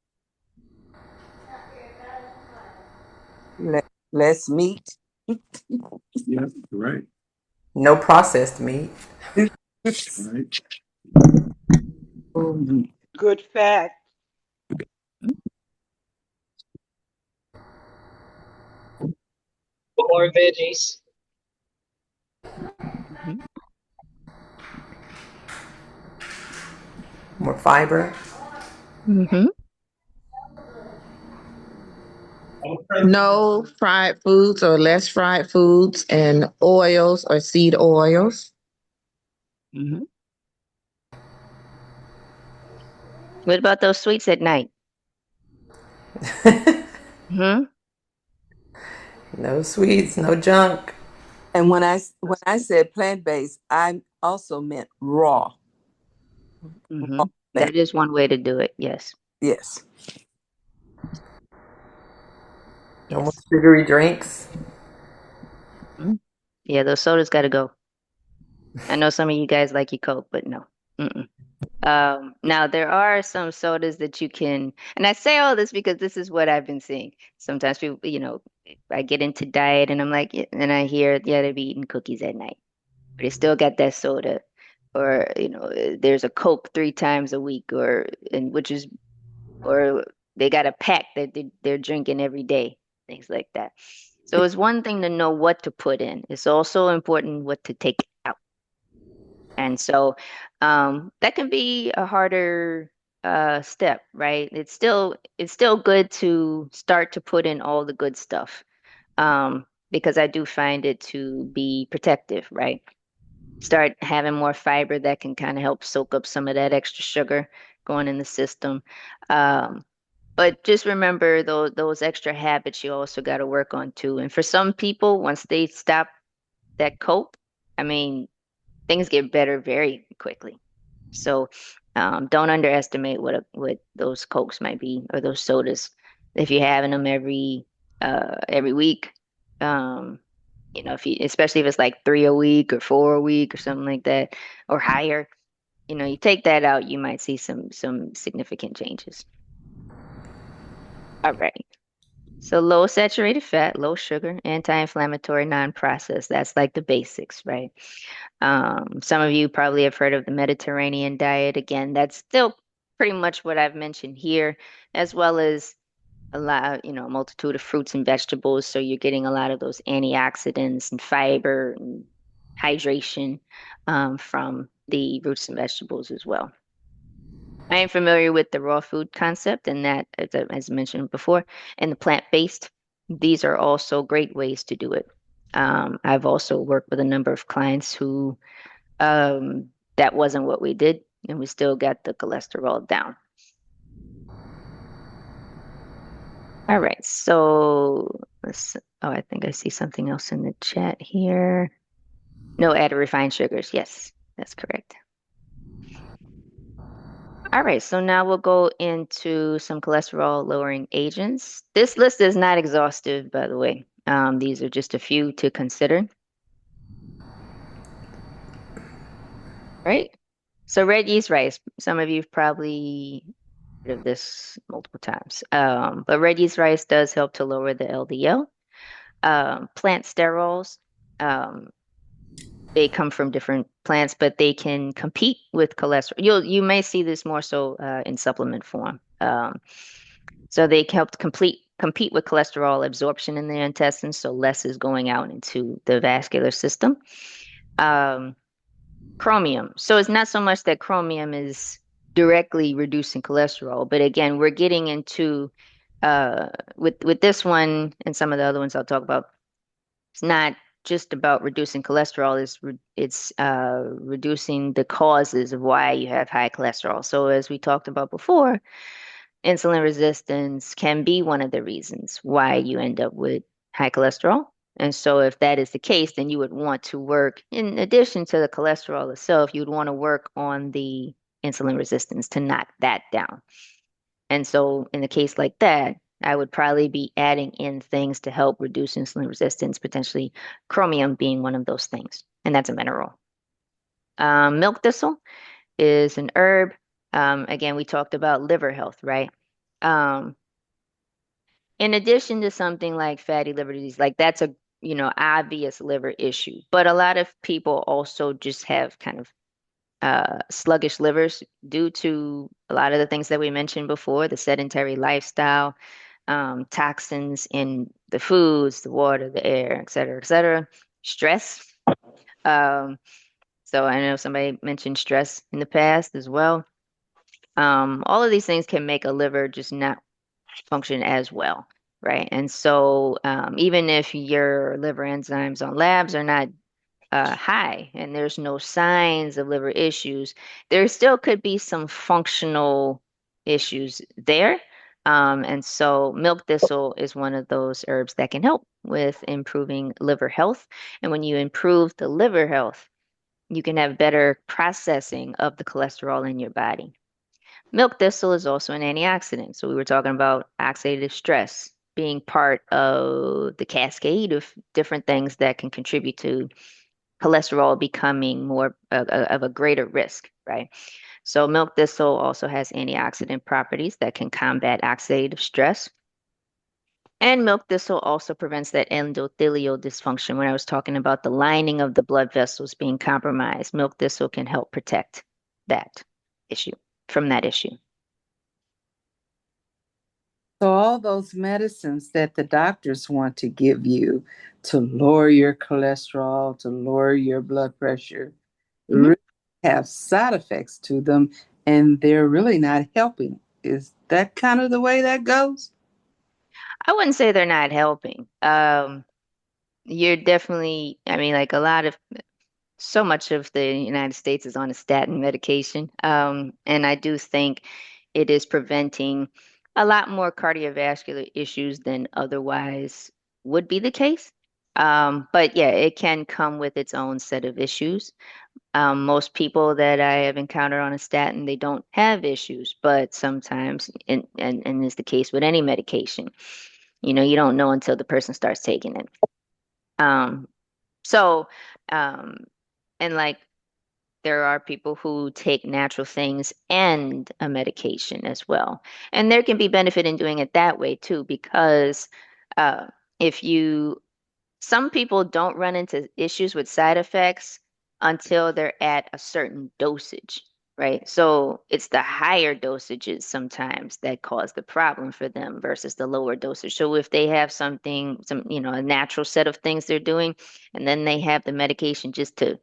Less meat. Yeah, right. No processed meat. Right. Good fat. More veggies. Mhm. More fiber. Mhm. No fried foods or less fried foods and oils or seed oils. Mhm. What about those sweets at night? Hmm. No sweets, no junk. And when I said plant-based, I also meant raw. Raw Hmm. plant. That is one way to do it. Yes. Yes. No more Yes. sugary drinks. Mhm. Yeah, those sodas got to go. I know some of you guys like your Coke, but no. Mm-mm. Now there are some sodas that you can, and I say all this because this is what I've been seeing. Sometimes people, I get into diet and I'm like, yeah, and I hear, yeah, they be eating cookies at night, but they still got that soda, or there's a Coke 3 times a week, and which is, or they got a pack that they're drinking every day, things like that. So it's one thing to know what to put in. It's also important what to take out. And so that can be a harder step, right? It's still good to start to put in all the good stuff, because I do find it to be protective, right? Start having more fiber that can kind of help soak up some of that extra sugar going in the system. Um, but just remember those extra habits you also got to work on too. And for some people, once they stop that cope, I mean, things get better very quickly. So don't underestimate what those Cokes might be or those sodas. If you're having them every week, um, if you, especially if it's like 3 a week or 4 a week or something like that, or higher, you take that out, you might see some significant changes. All right. So low saturated fat, low sugar, anti-inflammatory, non-processed. That's like the basics, right? Some of you probably have heard of the Mediterranean diet. Again, that's still pretty much what I've mentioned here, as well as a lot, a multitude of fruits and vegetables. So you're getting a lot of those antioxidants and fiber and hydration from the roots and vegetables as well. I am familiar with the raw food concept and that, as I mentioned before, and the plant-based. These are also great ways to do it. I've also worked with a number of clients who that wasn't what we did, and we still got the cholesterol down. All right, so oh, I think I see something else in the chat here. No added refined sugars. Yes, that's correct. All right, so now we'll go into some cholesterol lowering agents. This list is not exhaustive, by the way. These are just a few to consider. Right? So red yeast rice, some of you've probably heard of this multiple times. But red yeast rice does help to lower the LDL. Plant sterols, um, they come from different plants, but they can compete with cholesterol. You may see this more so in supplement form. So they help to compete with cholesterol absorption in the intestines, so less is going out into the vascular system. Chromium. So it's not so much that chromium is directly reducing cholesterol, but again, we're getting into with this one and some of the other ones I'll talk about. It's not just about reducing cholesterol, it's reducing the causes of why you have high cholesterol. So as we talked about before, insulin resistance can be one of the reasons why you end up with high cholesterol. And so if that is the case, then you would want to work, in addition to the cholesterol itself, you would want to work on the insulin resistance to knock that down. And so in a case like that, I would probably be adding in things to help reduce insulin resistance, potentially chromium being one of those things. And that's a mineral. Milk thistle is an herb. Again, we talked about liver health, right? Um, in addition to something like fatty liver disease, like that's a obvious liver issue. But a lot of people also just have kind of sluggish livers due to a lot of the things that we mentioned before, the sedentary lifestyle, toxins in the foods, the water, the air, et cetera, stress. Um, so I know somebody mentioned stress in the past as well. All of these things can make a liver just not function as well, right? And so even if your liver enzymes on labs are not high and there's no signs of liver issues, there still could be some functional issues there. And so milk thistle is one of those herbs that can help with improving liver health. And when you improve the liver health, you can have better processing of the cholesterol in your body. Milk thistle is also an antioxidant. So we were talking about oxidative stress being part of the cascade of different things that can contribute to cholesterol becoming more of a greater risk, right? So milk thistle also has antioxidant properties that can combat oxidative stress. And milk thistle also prevents that endothelial dysfunction. When I was talking about the lining of the blood vessels being compromised, milk thistle can help protect that issue from that issue. So all those medicines that the doctors want to give you to lower your cholesterol, to lower your blood pressure, really have side effects to them, and they're really not helping. Is that kind of the way that goes? I wouldn't say they're not helping. You're definitely, I mean, like so much of the United States is on a statin medication. And I do think it is preventing a lot more cardiovascular issues than otherwise would be the case. But yeah, it can come with its own set of issues. Most people that I have encountered on a statin, they don't have issues, but sometimes, and is the case with any medication, you don't know until the person starts taking it. So, um, and like there are people who take natural things and a medication as well. And there can be benefit in doing it that way too, because uh, if you some people don't run into issues with side effects until they're at a certain dosage, right? So it's the higher dosages sometimes that cause the problem for them versus the lower dosage. So if they have a natural set of things they're doing, and then they have the medication just to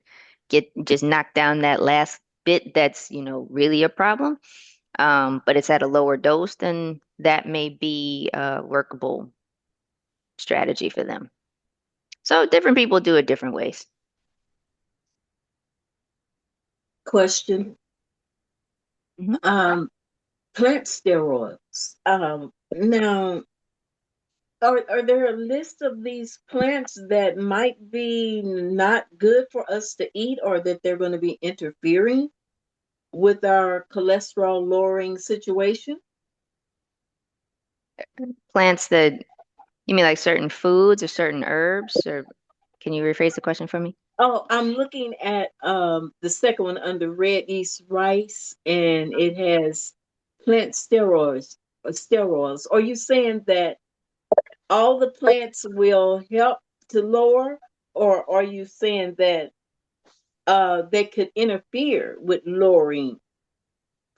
just knock down that last bit that's, really a problem, but it's at a lower dose, then that may be a workable strategy for them. So different people do it different ways. Question. Mhm. Plant steroids. Now, are there a list of these plants that might be not good for us to eat, or that they're going to be interfering with our cholesterol lowering situation? Plants that you mean like certain foods or certain herbs, or can you rephrase the question for me? Oh, I'm looking at the second one under red yeast rice, and it has plant steroids. Steroids. Are you saying that all the plants will help to lower, or are you saying that they could interfere with lowering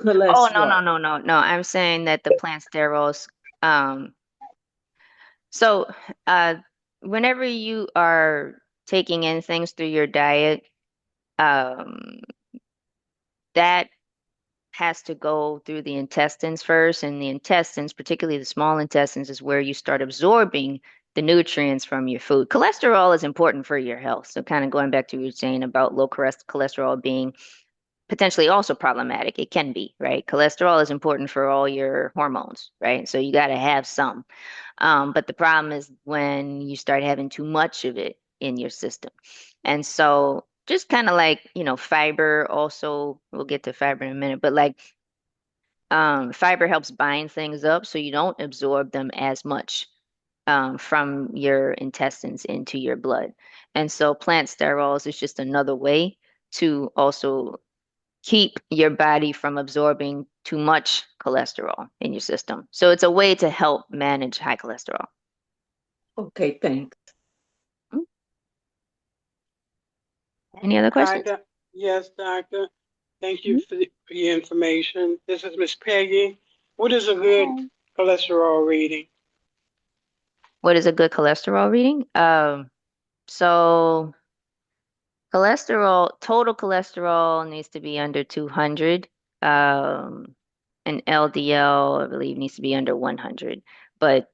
Oh, no, no, cholesterol? no, no, no. I'm saying that the plant sterols, um, so uh whenever you are taking in things through your diet, um that has to go through the intestines first, and the intestines, particularly the small intestines, is where you start absorbing the nutrients from your food. Cholesterol is important for your health. So, kind of going back to what you were saying about low cholesterol being potentially also problematic. It can be, right? Cholesterol is important for all your hormones, right? So, you got to have some. But the problem is when you start having too much of it in your system. And so, just kind of like, fiber also, we'll get to fiber in a minute, but like fiber helps bind things up so you don't absorb them as much from your intestines into your blood. And so plant sterols is just another way to also keep your body from absorbing too much cholesterol in your system. So it's a way to help manage high cholesterol. Okay, thanks. Mm. Any other Hi, questions? yes, doctor. Thank you Mhm. for your information. This is Miss Peggy. What is a good Hi. cholesterol reading? What is a good cholesterol reading? So total cholesterol needs to be under 200. Um, and LDL, I believe, needs to be under 100. But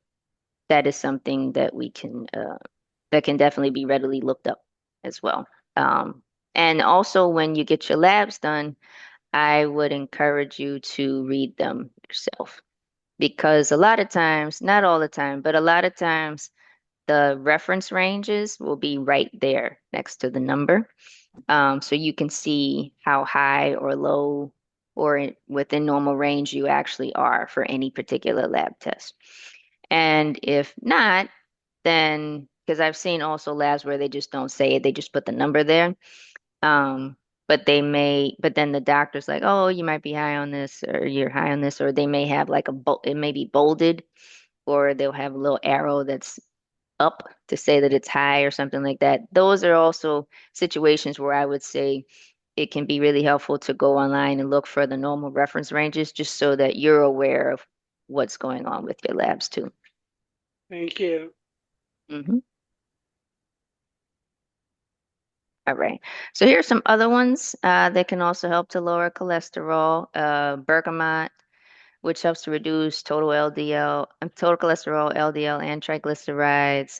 that is something that can definitely be readily looked up as well. Um, and also, when you get your labs done, I would encourage you to read them yourself because a lot of times, not all the time, but a lot of times, the reference ranges will be right there next to the number. So you can see how high or low or within normal range you actually are for any particular lab test. And if not, then because I've seen also labs where they just don't say it, they just put the number there. Um, but then the doctor's like, oh, you might be high on this, or you're high on this, or they may have like it may be bolded, or they'll have a little arrow that's up to say that it's high or something like that. Those are also situations where I would say it can be really helpful to go online and look for the normal reference ranges just so that you're aware of what's going on with your labs too. Thank you. Hmm. All right. So here's some other ones that can also help to lower cholesterol. Bergamot, which helps to reduce total LDL, total cholesterol, LDL, and triglycerides.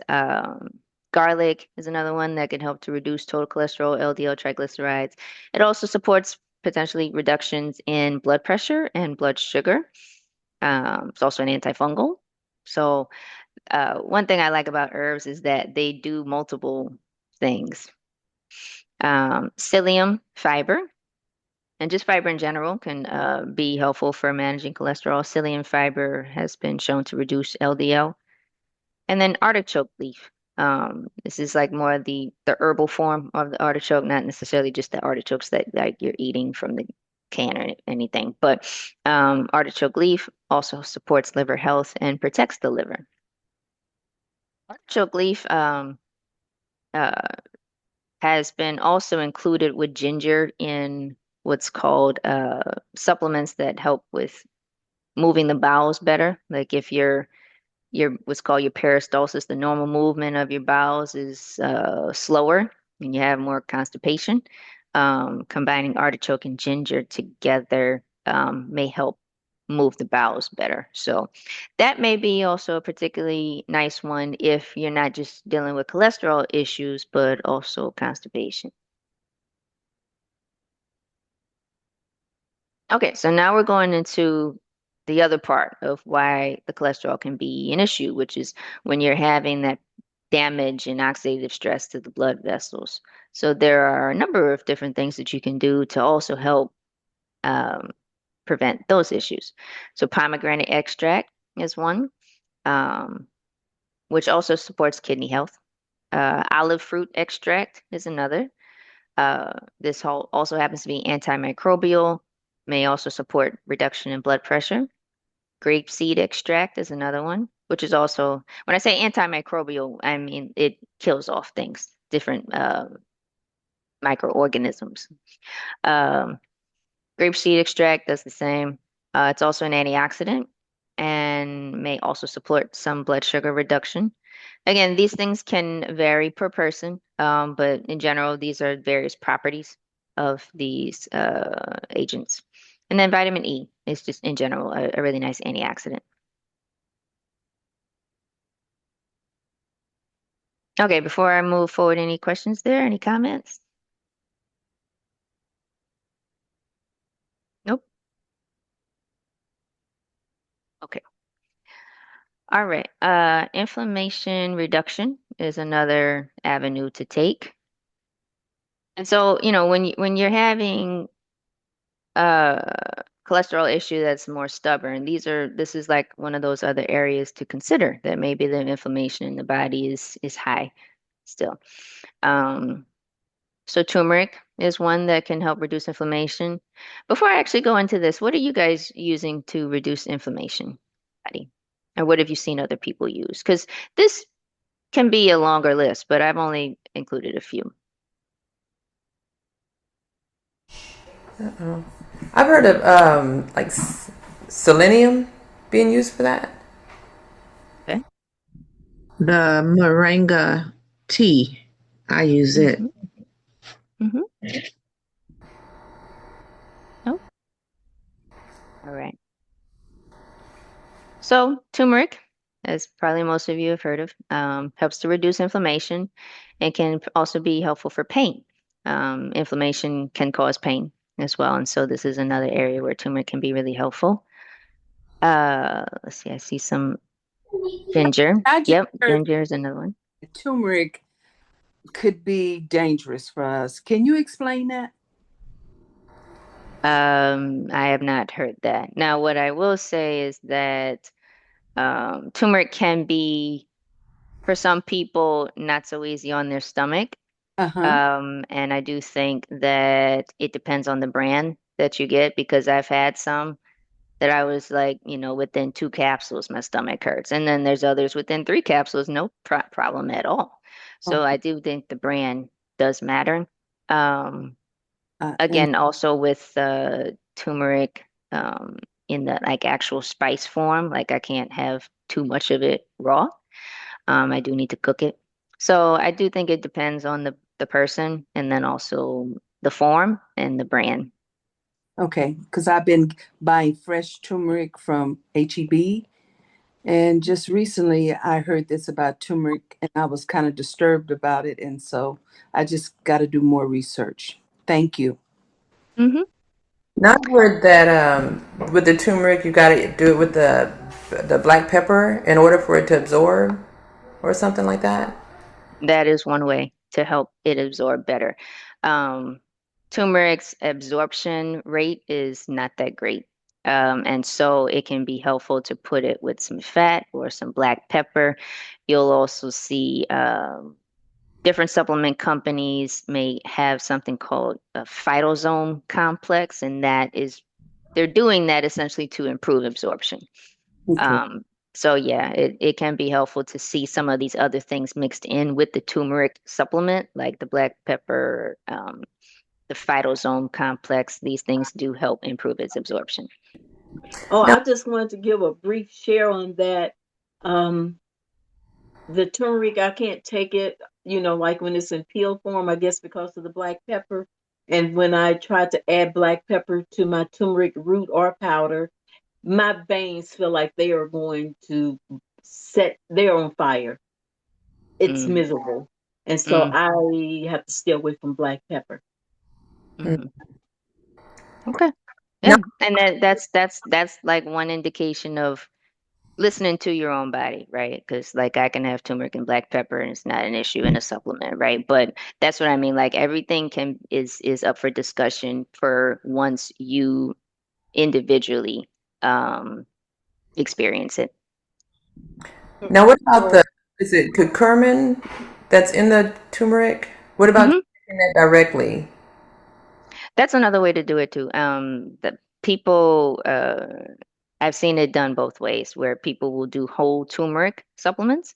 Garlic is another one that can help to reduce total cholesterol, LDL, triglycerides. It also supports potentially reductions in blood pressure and blood sugar. It's also an antifungal. So, one thing I like about herbs is that they do multiple things. Psyllium fiber, and just fiber in general can be helpful for managing cholesterol. Psyllium fiber has been shown to reduce LDL. And then artichoke leaf. This is like more the herbal form of the artichoke, not necessarily just the artichokes that like you're eating from the can or anything. But artichoke leaf also supports liver health and protects the liver. Artichoke leaf uh, has been also included with ginger in what's called supplements that help with moving the bowels better. Like if your what's called your peristalsis, the normal movement of your bowels is slower and you have more constipation. Combining artichoke and ginger together may help move the bowels better. So that may be also a particularly nice one if you're not just dealing with cholesterol issues, but also constipation. Okay, so now we're going into the other part of why the cholesterol can be an issue, which is when you're having that damage and oxidative stress to the blood vessels. So there are a number of different things that you can do to also help um, prevent those issues. So pomegranate extract is one, um, which also supports kidney health. Olive fruit extract is another. This also happens to be antimicrobial, may also support reduction in blood pressure. Grape seed extract is another one, which is also, when I say antimicrobial, I mean it kills off things, different microorganisms. Um, Grapeseed extract does the same. It's also an antioxidant and may also support some blood sugar reduction. Again, these things can vary per person, but in general, these are various properties of these agents. And then vitamin E is just in general a really nice antioxidant. Okay, before I move forward, any questions there? Any comments? Nope. Okay. All right. Inflammation reduction is another avenue to take. And so, when you're having a cholesterol issue that's more stubborn, this is like one of those other areas to consider that maybe the inflammation in the body is high still. Um, so turmeric is one that can help reduce inflammation. Before I actually go into this, what are you guys using to reduce inflammation in the body? Or what have you seen other people use? Because this can be a longer list, but I've only included a few. I've heard of selenium being used for that. Okay. The moringa tea, I use it. Mm-hmm. Mm-hmm. Oh, all right. So turmeric, as probably most of you have heard of, helps to reduce inflammation and can also be helpful for pain. Inflammation can cause pain as well, and so this is another area where turmeric can be really helpful. Let's see, I see some ginger. I just Yep, heard ginger is another one. turmeric could be dangerous for us. Can you explain that? I have not heard that. Now, what I will say is that turmeric can be, for some people, not so easy on their stomach. Uh-huh. And I do think that it depends on the brand that you get because I've had some that I was like, within 2 capsules, my stomach hurts. And then there's others within 3 capsules, no problem at all. So I Okay. do think the brand does matter. Um, And Again, also with turmeric in the like actual spice form, like I can't have too much of it raw. I do need to cook it. So I do think it depends on the person and then also the form and the brand. okay, because I've been buying fresh turmeric from HEB. And just recently I heard this about turmeric and I was kind of disturbed about it. And so I just got to do more research. Thank you. Hmm. Now I've heard that with the turmeric, you got to do it with the black pepper in order for it to absorb, or something like that. That is one way to help it absorb better. Um, Turmeric's absorption rate is not that great. And so it can be helpful to put it with some fat or some black pepper. You'll also see different supplement companies may have something called a phytosome complex, and they're doing that essentially to improve absorption. Okay. So yeah, it can be helpful to see some of these other things mixed in with the turmeric supplement, like the black pepper, the phytosome complex. These things do help improve its absorption. Oh, Now, I just wanted to give a brief share on that. Um, the turmeric, I can't take it, like when it's in peel form, I guess because of the black pepper. And when I try to add black pepper to my turmeric root or powder, my veins feel like they are going to they're on fire. It's Mm, miserable. And so mm, I have to stay away from black pepper. mhm. Okay. now, Yeah. And that's like one indication of listening to your own body, right? Because like I can have turmeric and black pepper and it's not an issue in a supplement, right? But that's what I mean. Like everything is up for discussion for once you individually um experience it. So, now, what about so is it curcumin that's in the turmeric? What about Hmm. taking that directly? That's another way to do it too. The people I've seen it done both ways, where people will do whole turmeric supplements.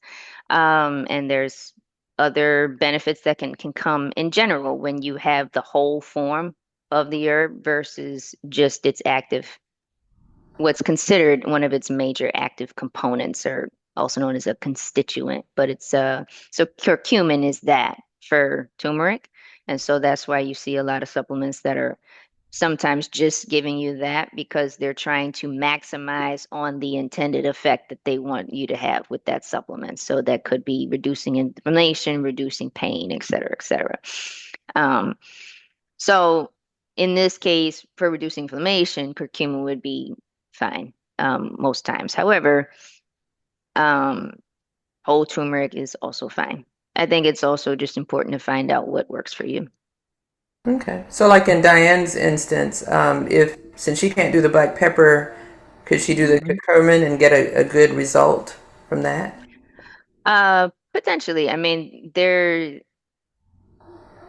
And there's other benefits that can come in general when you have the whole form of the herb versus just its active, what's considered one of its major active components, or also known as a constituent. But so curcumin is that for turmeric. And so that's why you see a lot of supplements that are sometimes just giving you that because they're trying to maximize on the intended effect that they want you to have with that supplement. So that could be reducing inflammation, reducing pain, et cetera, et cetera. Um, so in this case, for reducing inflammation, curcumin would be fine most times. However, um, whole turmeric is also fine. I think it's also just important to find out what works for you. Okay. So, like in Diane's instance, if since she can't do the black pepper, could she do the Mhm. curcumin and get a good result from that? Potentially. I mean,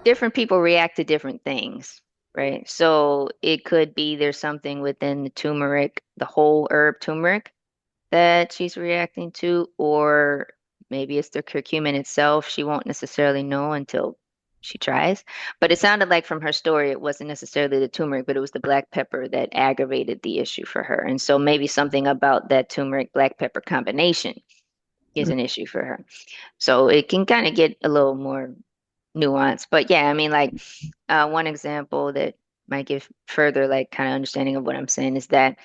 different people react to different things, right? So it could be there's something within the turmeric, the whole herb turmeric, that she's reacting to, or maybe it's the curcumin itself. She won't necessarily know until she tries. But it sounded like from her story, it wasn't necessarily the turmeric, but it was the black pepper that aggravated the issue for her. And so maybe something about that turmeric black pepper combination is an issue for her. So it can kind of get a little more nuanced. But yeah, I mean, like one example that might give further like kind of understanding of what I'm saying is that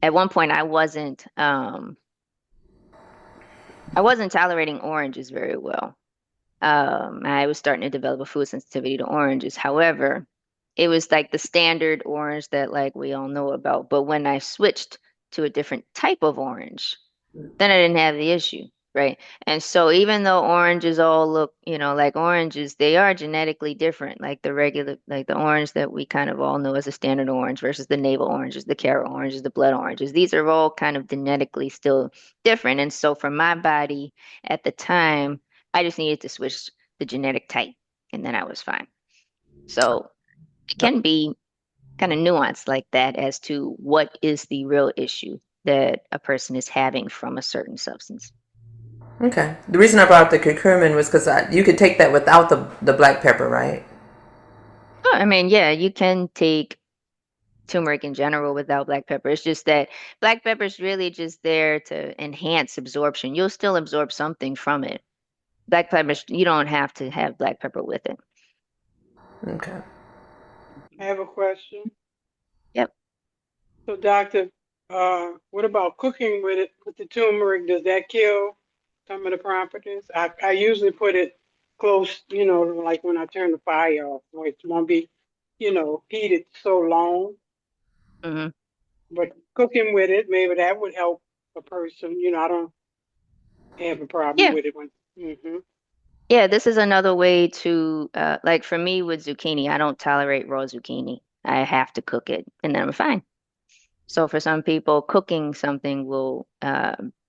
at one point I wasn't tolerating oranges very well. I was starting to develop a food sensitivity to oranges. However, it was like the standard orange that like we all know about. But when I switched to a different type of orange, then I didn't have the issue, right? And so even though oranges all look, like oranges, they are genetically different, like the regular, like the orange that we kind of all know as a standard orange versus the navel oranges, the carrot oranges, the blood oranges. These are all kind of genetically still different. And so for my body at the time, I just needed to switch the genetic type and then I was fine. So it can be kind of nuanced like that as to what is the real issue that a person is having from a certain substance. Okay. The reason I brought up the curcumin was because you could take that without the black pepper, right? Oh, I mean, yeah, you can take turmeric in general without black pepper. It's just that black pepper is really just there to enhance absorption. You'll still absorb something from it. Black pepper, you don't have to have black pepper with it. Okay. I have a question. Yep. So, doctor, what about cooking with it with the turmeric? Does that kill some of the properties? I usually put it close, like when I turn the fire off, so it won't be, heated so long. Hmm. But cooking with it, maybe that would help a person. I don't have a problem Yeah. with it when. Hmm. Yeah, this is another way to, like for me with zucchini, I don't tolerate raw zucchini. I have to cook it and then I'm fine. So for some people, cooking something will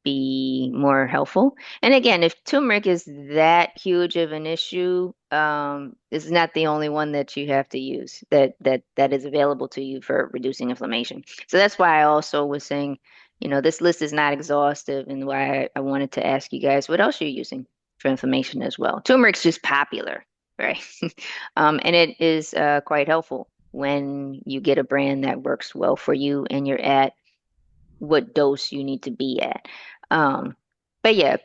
be more helpful. And again, if turmeric is that huge of an issue, it's not the only one that you have to use that is available to you for reducing inflammation. So that's why I also was saying, this list is not exhaustive, and why I wanted to ask you guys what else you're using for inflammation as well. Turmeric's just popular, right? And it is quite helpful when you get a brand that works well for you and you're at what dose you need to be at. Um, but yeah,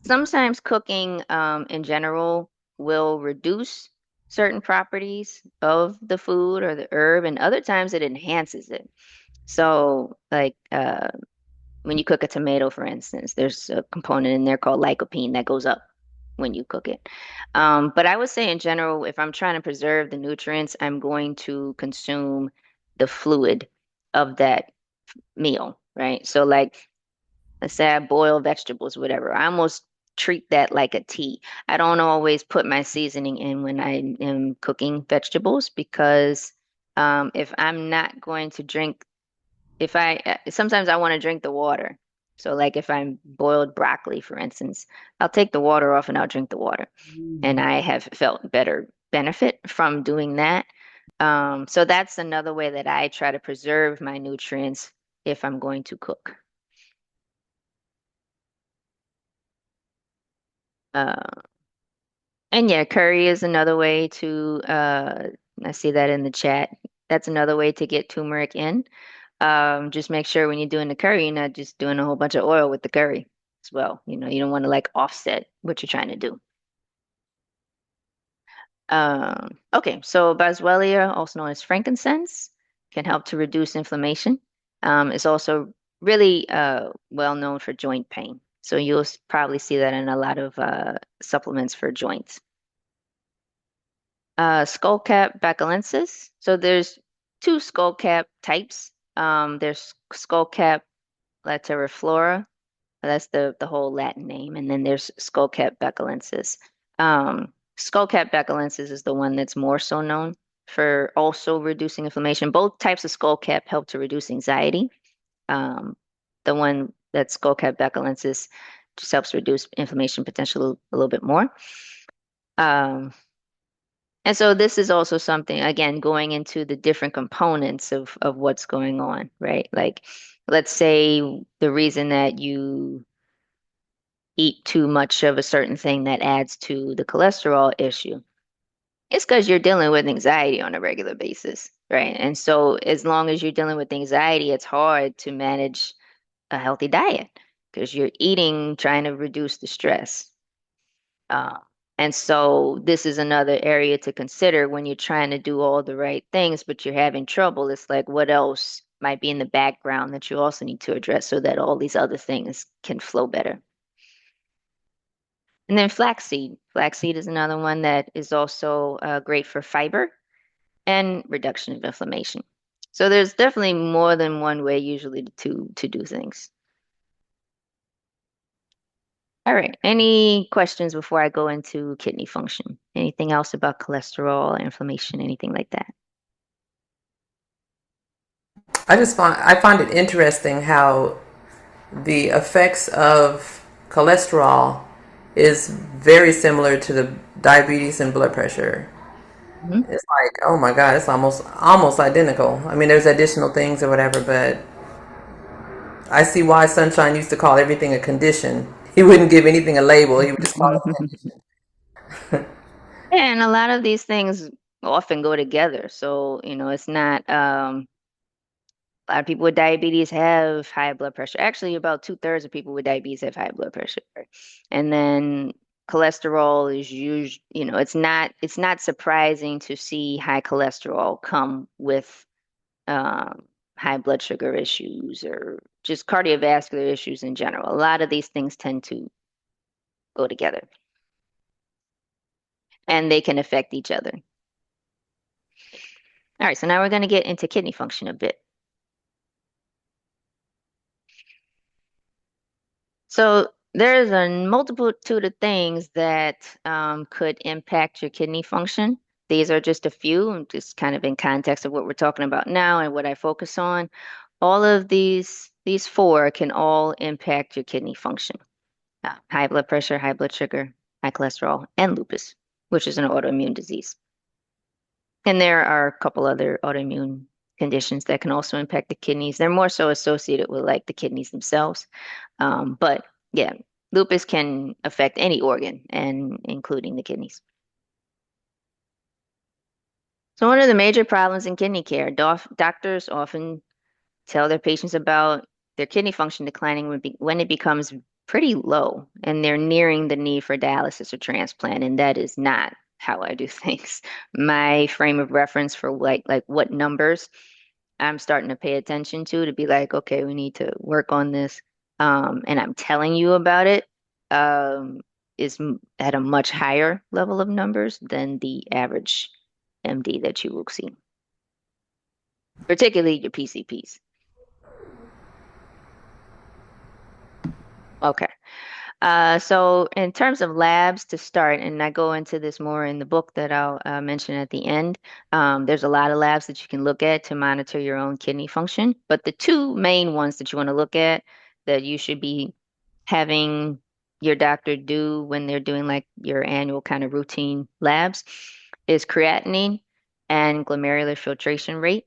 sometimes cooking in general will reduce certain properties of the food or the herb, and other times it enhances it. So, like when you cook a tomato, for instance, there's a component in there called lycopene that goes up when you cook it. But I would say in general, if I'm trying to preserve the nutrients, I'm going to consume the fluid of that meal, right? So like, let's say I boil vegetables, whatever. I almost treat that like a tea. I don't always put my seasoning in when I am cooking vegetables, because if I'm not going to drink, if I sometimes I want to drink the water. So like if I'm boiled broccoli, for instance, I'll take the water off and I'll drink the water. And I have felt better benefit from doing that. So that's another way that I try to preserve my nutrients if I'm going to cook. Uh, and yeah, curry is another way to, I see that in the chat. That's another way to get turmeric in. Just make sure when you're doing the curry, you're not just doing a whole bunch of oil with the curry as well. You don't want to like offset what you're trying to do. Okay, so boswellia, also known as frankincense, can help to reduce inflammation. It's also really well known for joint pain. So you'll probably see that in a lot of supplements for joints. Skullcap bacillensis. So there's two skullcap types. There's skullcap lateriflora. That's the whole Latin name. And then there's skullcap bacillensis. Skullcap bacillensis is the one that's more so known for also reducing inflammation. Both types of skullcap help to reduce anxiety. Um, the one that's skullcap bacillensis just helps reduce inflammation potential a little bit more. Um, and so this is also something, again, going into the different components of what's going on, right? Like, let's say the reason that you eat too much of a certain thing that adds to the cholesterol issue, it's because you're dealing with anxiety on a regular basis, right? And so as long as you're dealing with anxiety, it's hard to manage a healthy diet because you're eating, trying to reduce the stress. Uh, and so this is another area to consider when you're trying to do all the right things, but you're having trouble. It's like, what else might be in the background that you also need to address so that all these other things can flow better? And then flaxseed. Flaxseed is another one that is also great for fiber and reduction of inflammation. So there's definitely more than one way usually to do things. All right. Any questions before I go into kidney function? Anything else about cholesterol, inflammation, anything like that? I find it interesting how the effects of cholesterol is very similar to the diabetes and blood pressure. Mhm. It's like, oh my God, it's almost identical. I mean, there's additional things or whatever, but I see why Sunshine used to call everything a condition. He wouldn't give anything a label. He would just call it a condition. And a lot of these things often go together. So, it's not a lot of people with diabetes have high blood pressure. Actually, about 2/3 of people with diabetes have high blood pressure. And then cholesterol is usually, it's not surprising to see high cholesterol come with high blood sugar issues or just cardiovascular issues in general. A lot of these things tend to go together and they can affect each other. All right, so now we're going to get into kidney function a bit. So there's a multitude of things that could impact your kidney function. these are just a few, just kind of in context of what we're talking about now and what I focus on. All of these four can all impact your kidney function. High blood pressure, high blood sugar, high cholesterol, and lupus, which is an autoimmune disease. And there are a couple other autoimmune conditions that can also impact the kidneys. They're more so associated with like the kidneys themselves. But yeah, lupus can affect any organ and including the kidneys. So one of the major problems in kidney care, doctors often tell their patients about their kidney function declining when it becomes pretty low and they're nearing the need for dialysis or transplant, and that is not how I do things. My frame of reference for like what numbers I'm starting to pay attention to be like, okay, we need to work on this, and I'm telling you about it, um, at a much higher level of numbers than the average MD that you will see, particularly your PCPs. Okay. So in terms of labs to start, and I go into this more in the book that I'll mention at the end, there's a lot of labs that you can look at to monitor your own kidney function. But the two main ones that you want to look at that you should be having your doctor do when they're doing like your annual kind of routine labs is creatinine and glomerular filtration rate.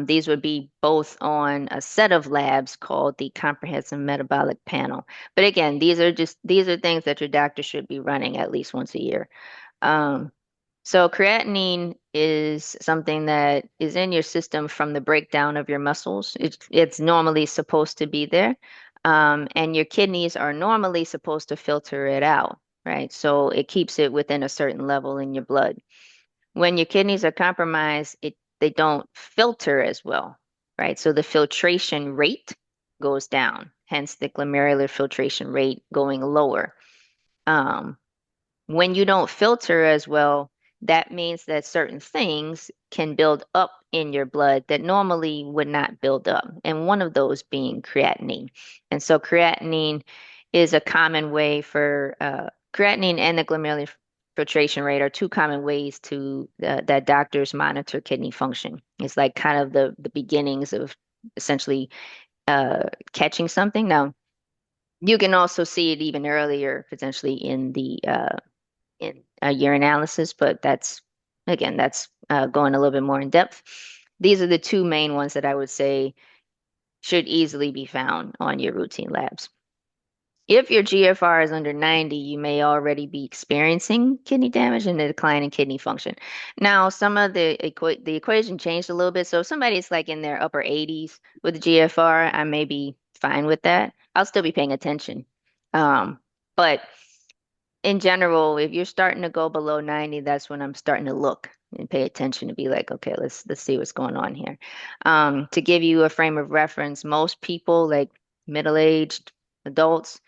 These would be both on a set of labs called the Comprehensive Metabolic Panel. But again, these are things that your doctor should be running at least once a year. Um, so creatinine is something that is in your system from the breakdown of your muscles. It's normally supposed to be there. And your kidneys are normally supposed to filter it out, right? So it keeps it within a certain level in your blood. When your kidneys are compromised, they don't filter as well, right? So the filtration rate goes down, hence the glomerular filtration rate going lower. Um, when you don't filter as well, that means that certain things can build up in your blood that normally would not build up, and one of those being creatinine. And so creatinine is a common way for creatinine and the glomerular filtration rate are two common ways to that doctors monitor kidney function. It's like kind of the beginnings of essentially catching something. Now, you can also see it even earlier, potentially in the in urinalysis, but that's going a little bit more in depth. These are the two main ones that I would say should easily be found on your routine labs. If your GFR is under 90, you may already be experiencing kidney damage and a decline in kidney function. Now, some of the equation changed a little bit. So if somebody's like in their upper 80s with the GFR, I may be fine with that. I'll still be paying attention. But in general, if you're starting to go below 90, that's when I'm starting to look and pay attention to be like, okay, let's see what's going on here. To give you a frame of reference, most people, like middle-aged adults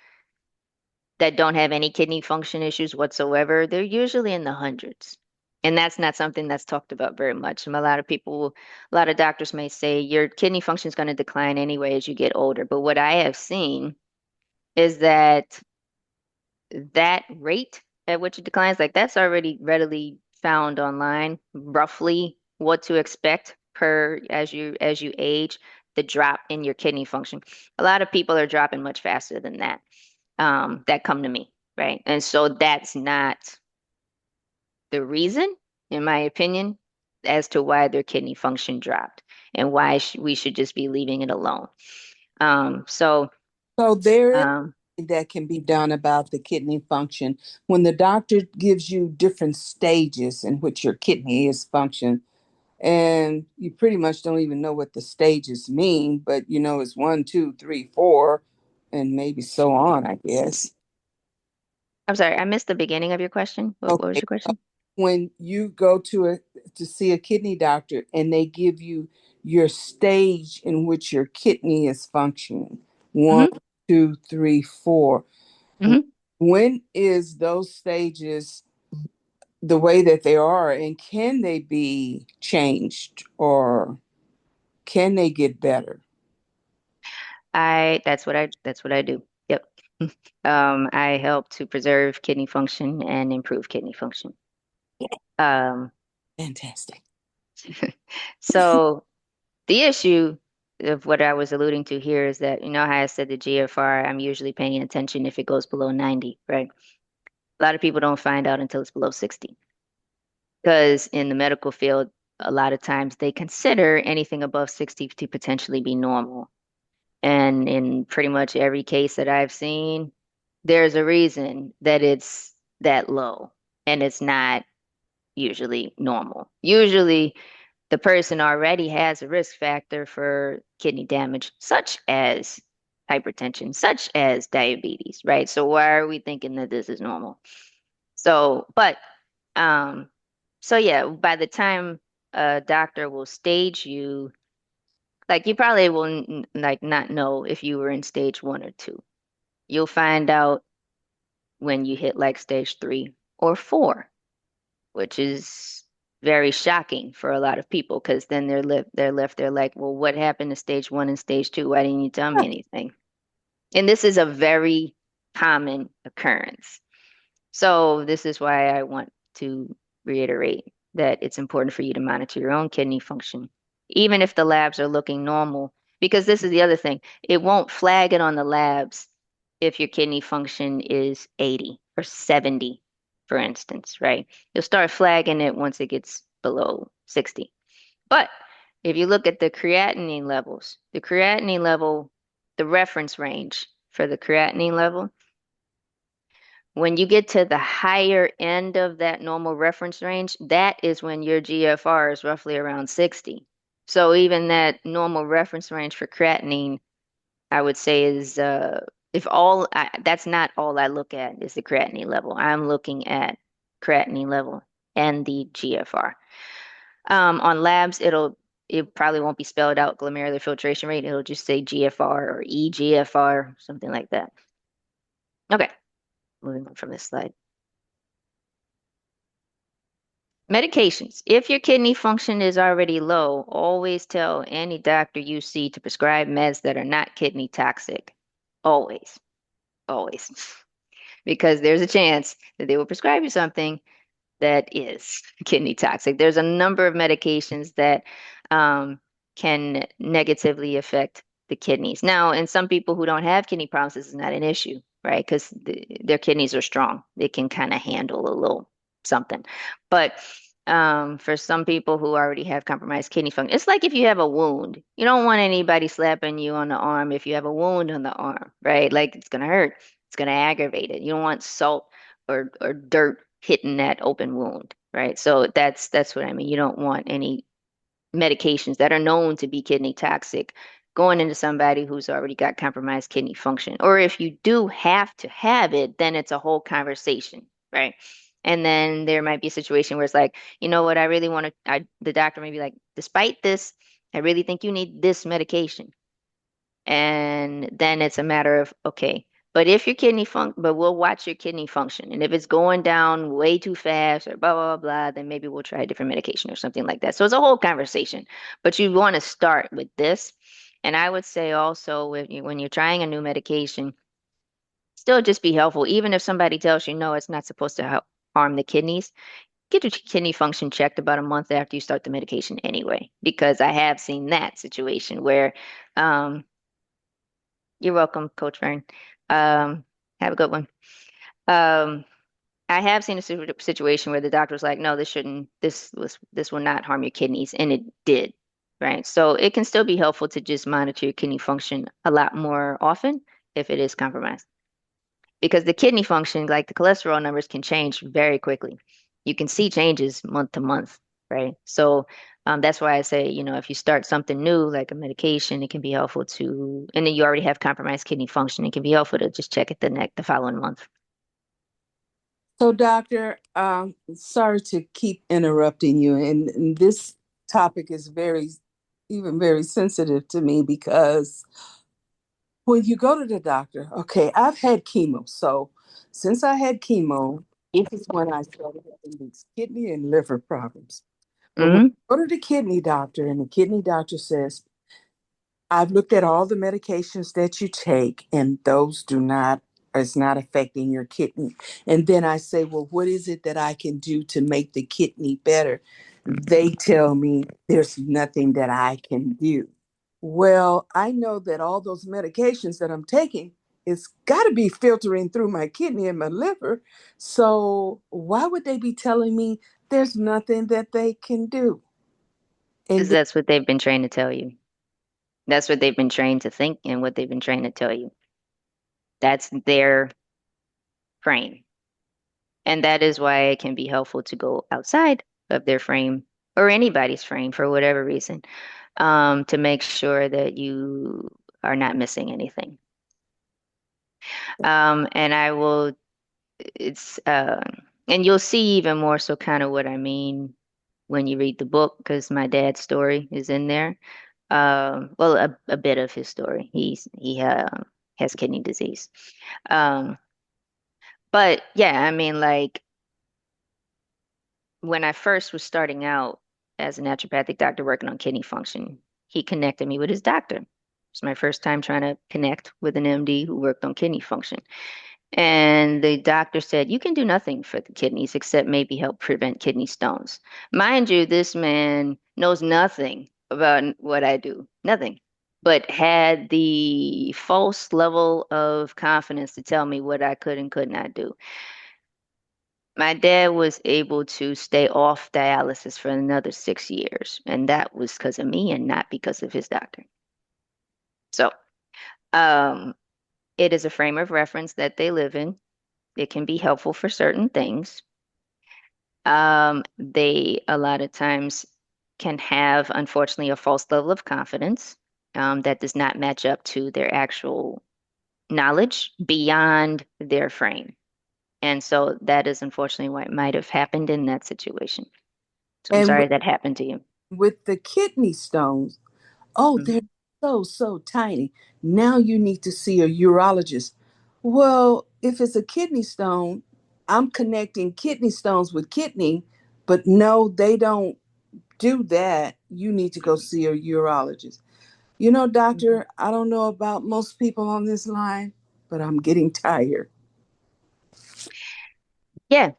that don't have any kidney function issues whatsoever, they're usually in the hundreds. And that's not something that's talked about very much. A lot of people, a lot of doctors may say your kidney function is going to decline anyway as you get older. But what I have seen is that rate at which it declines, like that's already readily found online, roughly what to expect per as you age, the drop in your kidney function. A lot of people are dropping much faster than that, that come to me, right? And so that's not the reason, in my opinion, as to why their kidney function dropped and why we should just be leaving it alone. So So there is um, that can be done about the kidney function when the doctor gives you different stages in which your kidney is function, and you pretty much don't even know what the stages mean, but you know it's one, two, three, four, and maybe so on, I guess. I'm sorry, I missed the beginning of your question. What was Okay. your question? When you go to see a kidney doctor and they give you your stage in which your kidney is functioning, one, Hmm. two, three, four. Hmm. When is those stages the way that they are, and can they be changed or can they get better? That's what I do. Yep. I help to preserve kidney function and improve kidney function. Um, Fantastic. so the issue of what I was alluding to here is that, you know how I said the GFR, I'm usually paying attention if it goes below 90, right? A lot of people don't find out until it's below 60. Because in the medical field, a lot of times they consider anything above 60 to potentially be normal. And in pretty much every case that I've seen, there's a reason that it's that low and it's not usually normal. Usually, the person already has a risk factor for kidney damage, such as hypertension, such as diabetes, right? So why are we thinking that this is normal? So, but, um, so yeah, by the time a doctor will stage you, like you probably will like not know if you were in stage 1 or 2. You'll find out when you hit like stage 3 or 4, which is very shocking for a lot of people because then they're like, well, what happened to stage 1 and stage 2? Why didn't you tell me anything? And this is a very common occurrence. So this is why I want to reiterate that it's important for you to monitor your own kidney function, even if the labs are looking normal, because this is the other thing. It won't flag it on the labs if your kidney function is 80 or 70, for instance, right? You'll start flagging it once it gets below 60. But if you look at the creatinine levels, the reference range for the creatinine level, when you get to the higher end of that normal reference range, that is when your GFR is roughly around 60. So even that normal reference range for creatinine, I would say is if that's not all I look at is the creatinine level. I'm looking at creatinine level and the GFR. On labs, it probably won't be spelled out glomerular filtration rate. It'll just say GFR or eGFR, something like that. Okay, moving on from this slide. Medications. If your kidney function is already low, always tell any doctor you see to prescribe meds that are not kidney toxic. Always, always. Because there's a chance that they will prescribe you something that is kidney toxic. There's a number of medications that can negatively affect the kidneys. Now, in some people who don't have kidney problems, this is not an issue, right? Because their kidneys are strong. They can kind of handle a little something. But for some people who already have compromised kidney function, it's like if you have a wound. You don't want anybody slapping you on the arm if you have a wound on the arm, right? Like it's going to hurt. It's going to aggravate it. You don't want salt or dirt hitting that open wound, right? So that's what I mean. You don't want any medications that are known to be kidney toxic going into somebody who's already got compromised kidney function. Or if you do have to have it, then it's a whole conversation, right? And then there might be a situation where it's like, you know what, I really want to, the doctor may be like, despite this, I really think you need this medication. And then it's a matter of, okay, but if your but we'll watch your kidney function. And if it's going down way too fast or blah, blah, blah, blah, then maybe we'll try a different medication or something like that. So it's a whole conversation, but you want to start with this. And I would say also when you're trying a new medication, still just be helpful. Even if somebody tells you, no, it's not supposed to harm the kidneys, get your kidney function checked about a month after you start the medication anyway, because I have seen that situation where, you're welcome, Coach Vern. Have a good one. Um, I have seen a situation where the doctor was like, "No, this will not harm your kidneys," and it did, right? So it can still be helpful to just monitor your kidney function a lot more often if it is compromised, because the kidney function, like the cholesterol numbers, can change very quickly. You can see changes month to month, right? So that's why I say, if you start something new, like a medication, it can be helpful and then you already have compromised kidney function, it can be helpful to just check it the following month. So, doctor, sorry to keep interrupting you, and this topic is very sensitive to me because when you go to the doctor, okay, I've had chemo. So since I had chemo, this is when I started having these kidney and liver problems. But when Mm-hmm. you go to the kidney doctor and the kidney doctor says, I've looked at all the medications that you take, and those do not it's not affecting your kidney. And then I say, well, what is it that I can do to make the kidney better? They tell me there's nothing that I can do. Well, I know that all those medications that I'm taking, it's got to be filtering through my kidney and my liver. So why would they be telling me there's nothing that they can do? Because And that's what they've been trained to tell you. That's what they've been trained to think and what they've been trained to tell you. That's their frame. And that is why it can be helpful to go outside of their frame or anybody's frame for whatever reason, to make sure that you are not missing anything. And I will, it's, and you'll see even more so kind of what I mean when you read the book, because my dad's story is in there. Well, a bit of his story. He has kidney disease. Um, but yeah, I mean, like when I first was starting out as a naturopathic doctor working on kidney function, he connected me with his doctor. It's my first time trying to connect with an MD who worked on kidney function. And the doctor said, you can do nothing for the kidneys except maybe help prevent kidney stones. Mind you, this man knows nothing about what I do, nothing, but had the false level of confidence to tell me what I could and could not do. My dad was able to stay off dialysis for another 6 years, and that was because of me and not because of his doctor. So, um, it is a frame of reference that they live in. It can be helpful for certain things. They a lot of times can have, unfortunately, a false level of confidence that does not match up to their actual knowledge beyond their frame. And so that is unfortunately what might have happened in that situation. So I'm and sorry that happened to you. with the kidney stones, oh, they're Mhm. so tiny. Now you need to see a urologist. Well, if it's a kidney stone, I'm connecting kidney stones with kidney, but no, they don't do that. You need to go see a urologist. You know, doctor, I don't know about most people on this line, but I'm getting tired. Yeah,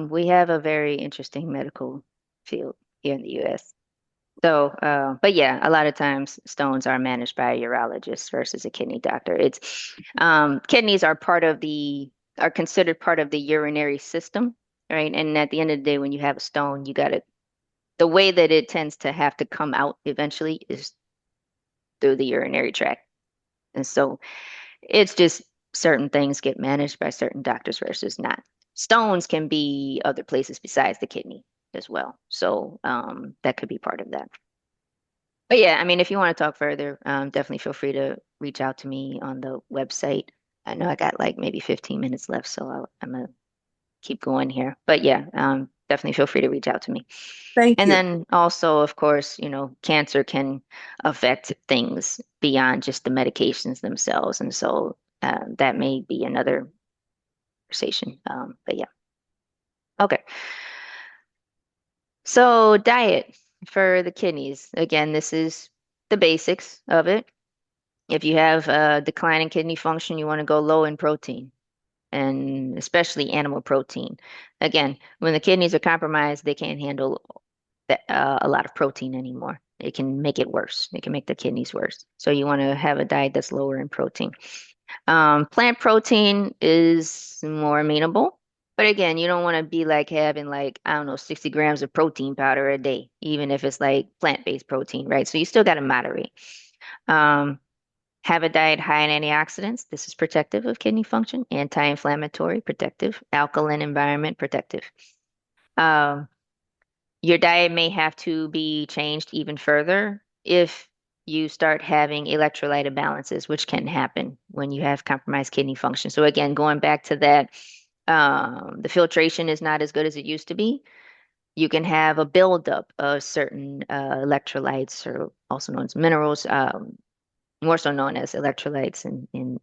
we have a very interesting medical field here in the US. So, but yeah, a lot of times stones are managed by a urologist versus a kidney doctor. It's kidneys are are considered part of the urinary system, right? And at the end of the day, when you have a stone, the way that it tends to have to come out eventually is through the urinary tract. And so it's just certain things get managed by certain doctors versus not. Stones can be other places besides the kidney as well. So that could be part of that. But yeah, I mean, if you want to talk further, definitely feel free to reach out to me on the website. I know I got like maybe 15 minutes left, so I'm gonna keep going here. But yeah, definitely feel free to reach out to me. Thank And you. then also, of course, cancer can affect things beyond just the medications themselves. And so that may be another conversation. But yeah. Okay. So diet for the kidneys. Again, this is the basics of it. If you have a decline in kidney function, you want to go low in protein and especially animal protein. Again, when the kidneys are compromised, they can't handle a lot of protein anymore. It can make it worse. It can make the kidneys worse. So you want to have a diet that's lower in protein. Plant protein is more amenable, but again, you don't want to be like having like, I don't know, 60 grams of protein powder a day, even if it's like plant-based protein, right? So you still got to moderate. Um, have a diet high in antioxidants. This is protective of kidney function, anti-inflammatory, protective, alkaline environment, protective. Um, your diet may have to be changed even further if you start having electrolyte imbalances, which can happen when you have compromised kidney function. So again, going back to that, the filtration is not as good as it used to be. You can have a buildup of certain electrolytes, or also known as minerals, more so known as electrolytes in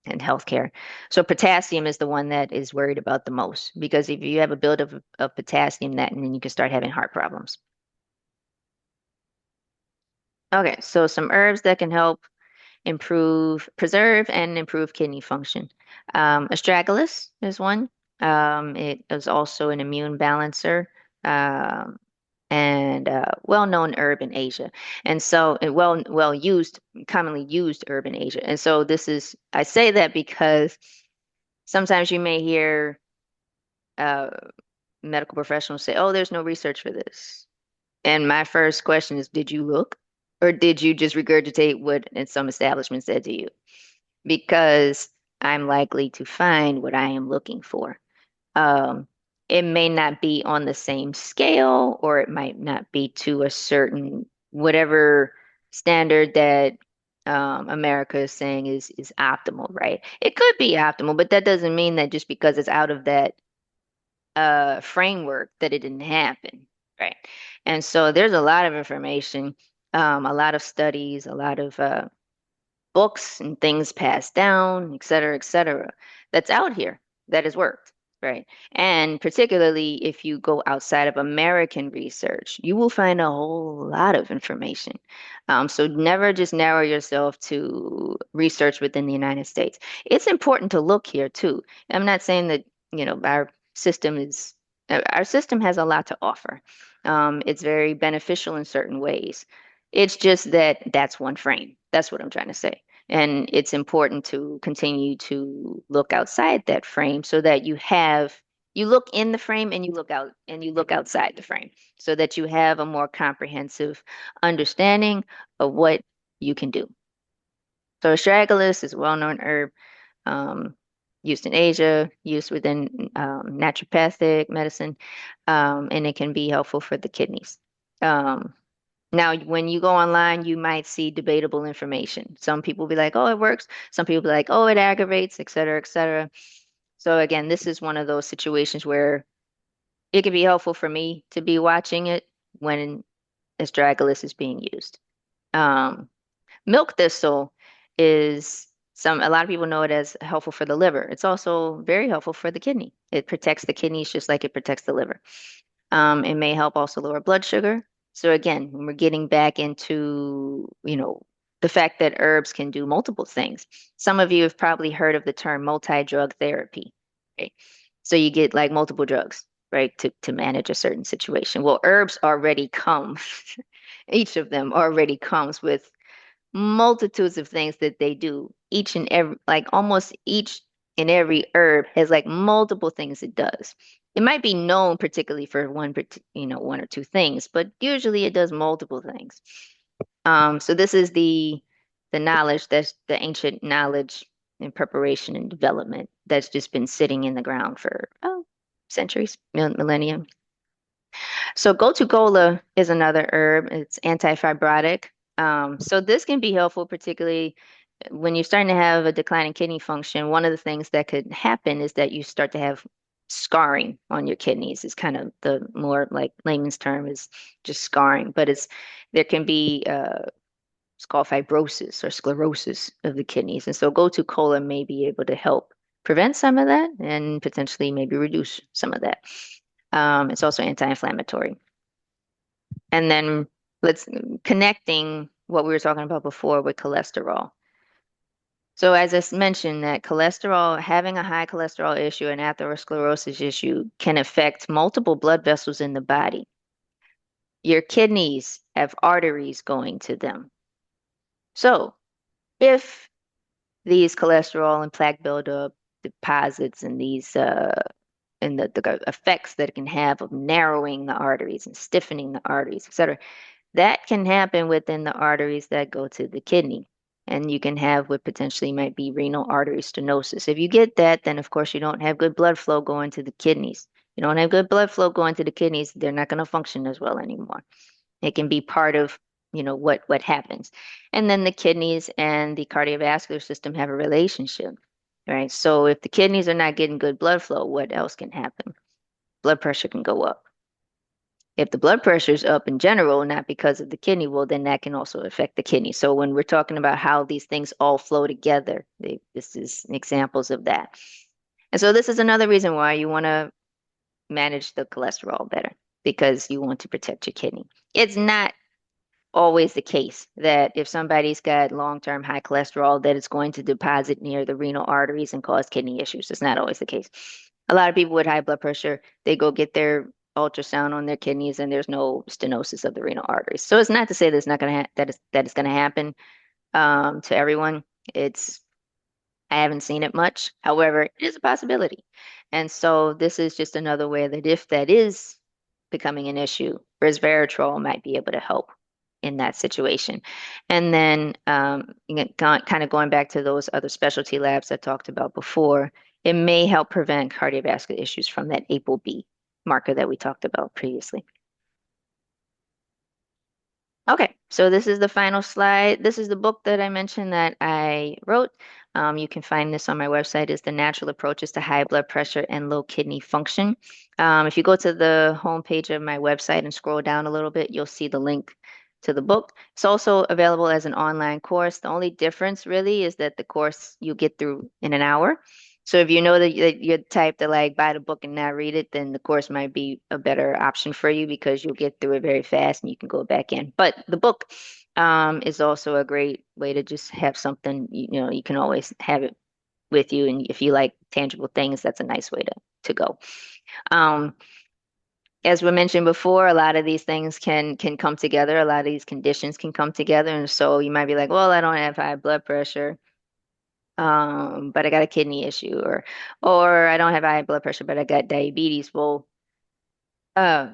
healthcare. So potassium is the one that is worried about the most because if you have a buildup of potassium, and then you can start having heart problems. Okay, so some herbs that can help preserve and improve kidney function. Astragalus is one. It is also an immune balancer. Um, and well-known herb in Asia, and so well used, commonly used herb in Asia. And so I say that because sometimes you may hear uh, medical professionals say, "Oh, there's no research for this." And my first question is, did you look, or did you just regurgitate what some establishment said to you? Because I'm likely to find what I am looking for. Um, it may not be on the same scale, or it might not be to a certain whatever standard that America is saying is optimal, right? It could be optimal, but that doesn't mean that just because it's out of that framework that it didn't happen, right? And so there's a lot of information, a lot of studies, a lot of books and things passed down, et cetera, that's out here that has worked, right? And particularly if you go outside of American research, you will find a whole lot of information. So never just narrow yourself to research within the United States. It's important to look here too. I'm not saying that, our system has a lot to offer. It's very beneficial in certain ways. It's just that that's one frame. That's what I'm trying to say. And it's important to continue to look outside that frame so that you look in the frame and you look out and you look outside the frame so that you have a more comprehensive understanding of what you can do. So astragalus is a well-known herb, um, used in Asia, used within naturopathic medicine, and it can be helpful for the kidneys. Now, when you go online, you might see debatable information. Some people be like, oh, it works. Some people be like, oh, it aggravates, et cetera, et cetera. So again, this is one of those situations where it could be helpful for me to be watching it when astragalus is being used. Um, Milk thistle is a lot of people know it as helpful for the liver. It's also very helpful for the kidney. It protects the kidneys just like it protects the liver. It may help also lower blood sugar. So again, when we're getting back into, the fact that herbs can do multiple things. Some of you have probably heard of the term multi-drug therapy, right? So you get like multiple drugs, right, to manage a certain situation. Well, herbs already come, each of them already comes with multitudes of things that they do. Each and every, like almost each and every herb has like multiple things it does. It might be known particularly for one or two things, but usually it does multiple things. So this is the knowledge, that's the ancient knowledge and preparation and development that's just been sitting in the ground for centuries, millennium. So gotu kola is another herb. It's anti-fibrotic. So this can be helpful, particularly when you're starting to have a decline in kidney function. One of the things that could happen is that you start to have scarring on your kidneys. It's kind of the more like layman's term is just scarring, but there can be it's called fibrosis or sclerosis of the kidneys. And so gotu kola may be able to help prevent some of that and potentially maybe reduce some of that. It's also anti-inflammatory. And then let's connecting what we were talking about before with cholesterol. So as I mentioned, that cholesterol, having a high cholesterol issue and atherosclerosis issue can affect multiple blood vessels in the body. Your kidneys have arteries going to them. So if these cholesterol and plaque buildup deposits and these and the effects that it can have of narrowing the arteries and stiffening the arteries, et cetera, that can happen within the arteries that go to the kidney. And you can have what potentially might be renal artery stenosis. If you get that, then of course you don't have good blood flow going to the kidneys. You don't have good blood flow going to the kidneys, they're not going to function as well anymore. It can be part of, what happens. And then the kidneys and the cardiovascular system have a relationship, right? So if the kidneys are not getting good blood flow, what else can happen? Blood pressure can go up. If the blood pressure is up in general, not because of the kidney, well, then that can also affect the kidney. So when we're talking about how these things all flow together, this is examples of that. And so this is another reason why you want to manage the cholesterol better, because you want to protect your kidney. It's not always the case that if somebody's got long-term high cholesterol, that it's going to deposit near the renal arteries and cause kidney issues. It's not always the case. A lot of people with high blood pressure, they go get their ultrasound on their kidneys and there's no stenosis of the renal arteries. So it's not to say that it's not going to that it's going to happen to everyone. It's I haven't seen it much. However, it is a possibility. And so this is just another way that if that is becoming an issue, resveratrol might be able to help in that situation. And then kind of going back to those other specialty labs I talked about before, it may help prevent cardiovascular issues from that ApoB marker that we talked about previously. Okay, so this is the final slide. This is the book that I mentioned that I wrote. You can find this on my website. It's The Natural Approaches to High Blood Pressure and Low Kidney Function. If you go to the homepage of my website and scroll down a little bit, you'll see the link to the book. It's also available as an online course. The only difference really is that the course you get through in an hour. So if you know that you're the type to like buy the book and not read it, then the course might be a better option for you because you'll get through it very fast and you can go back in. But the book is also a great way to just have something, you know, you can always have it with you. And if you like tangible things, that's a nice way to go. As we mentioned before, a lot of these things can come together. A lot of these conditions can come together. And so you might be like, well, I don't have high blood pressure, but I got a kidney issue, or I don't have high blood pressure, but I got diabetes. Well, uh,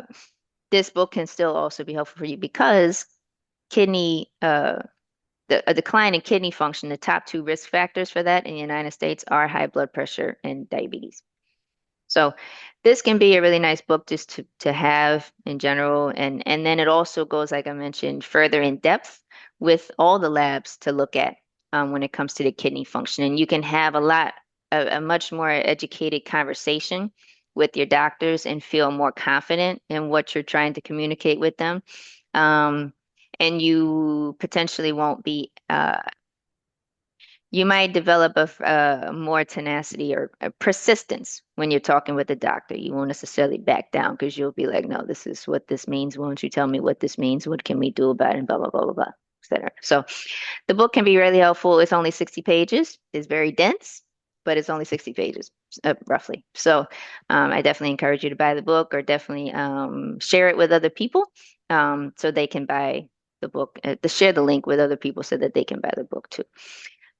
this book can still also be helpful for you because kidney, a decline in kidney function, the top two risk factors for that in the United States are high blood pressure and diabetes. So this can be a really nice book just to have in general. And then it also goes, like I mentioned, further in depth with all the labs to look at when it comes to the kidney function. And you can have a much more educated conversation with your doctors and feel more confident in what you're trying to communicate with them. And you potentially won't be you might develop a more tenacity or a persistence when you're talking with the doctor. You won't necessarily back down because you'll be like, no, this is what this means. Why don't you tell me what this means? What can we do about it? And blah, blah, blah, blah, blah, etc. So the book can be really helpful. It's only 60 pages. It's very dense, but it's only 60 pages, roughly. So I definitely encourage you to buy the book or definitely share it with other people so they can buy the book, to share the link with other people so that they can buy the book too.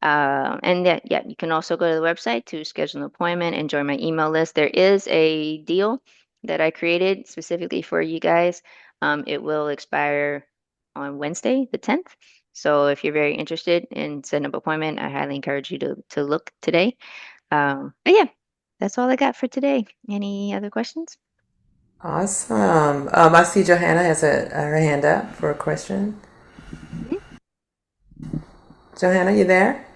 And yeah, you can also go to the website to schedule an appointment and join my email list. There is a deal that I created specifically for you guys. It will expire on Wednesday, the 10th. So if you're very interested in setting up an appointment, I highly encourage you to look today. But yeah, that's all I got for today. Any other questions? Awesome. I see Johanna has her hand up for a question. Johanna, you there?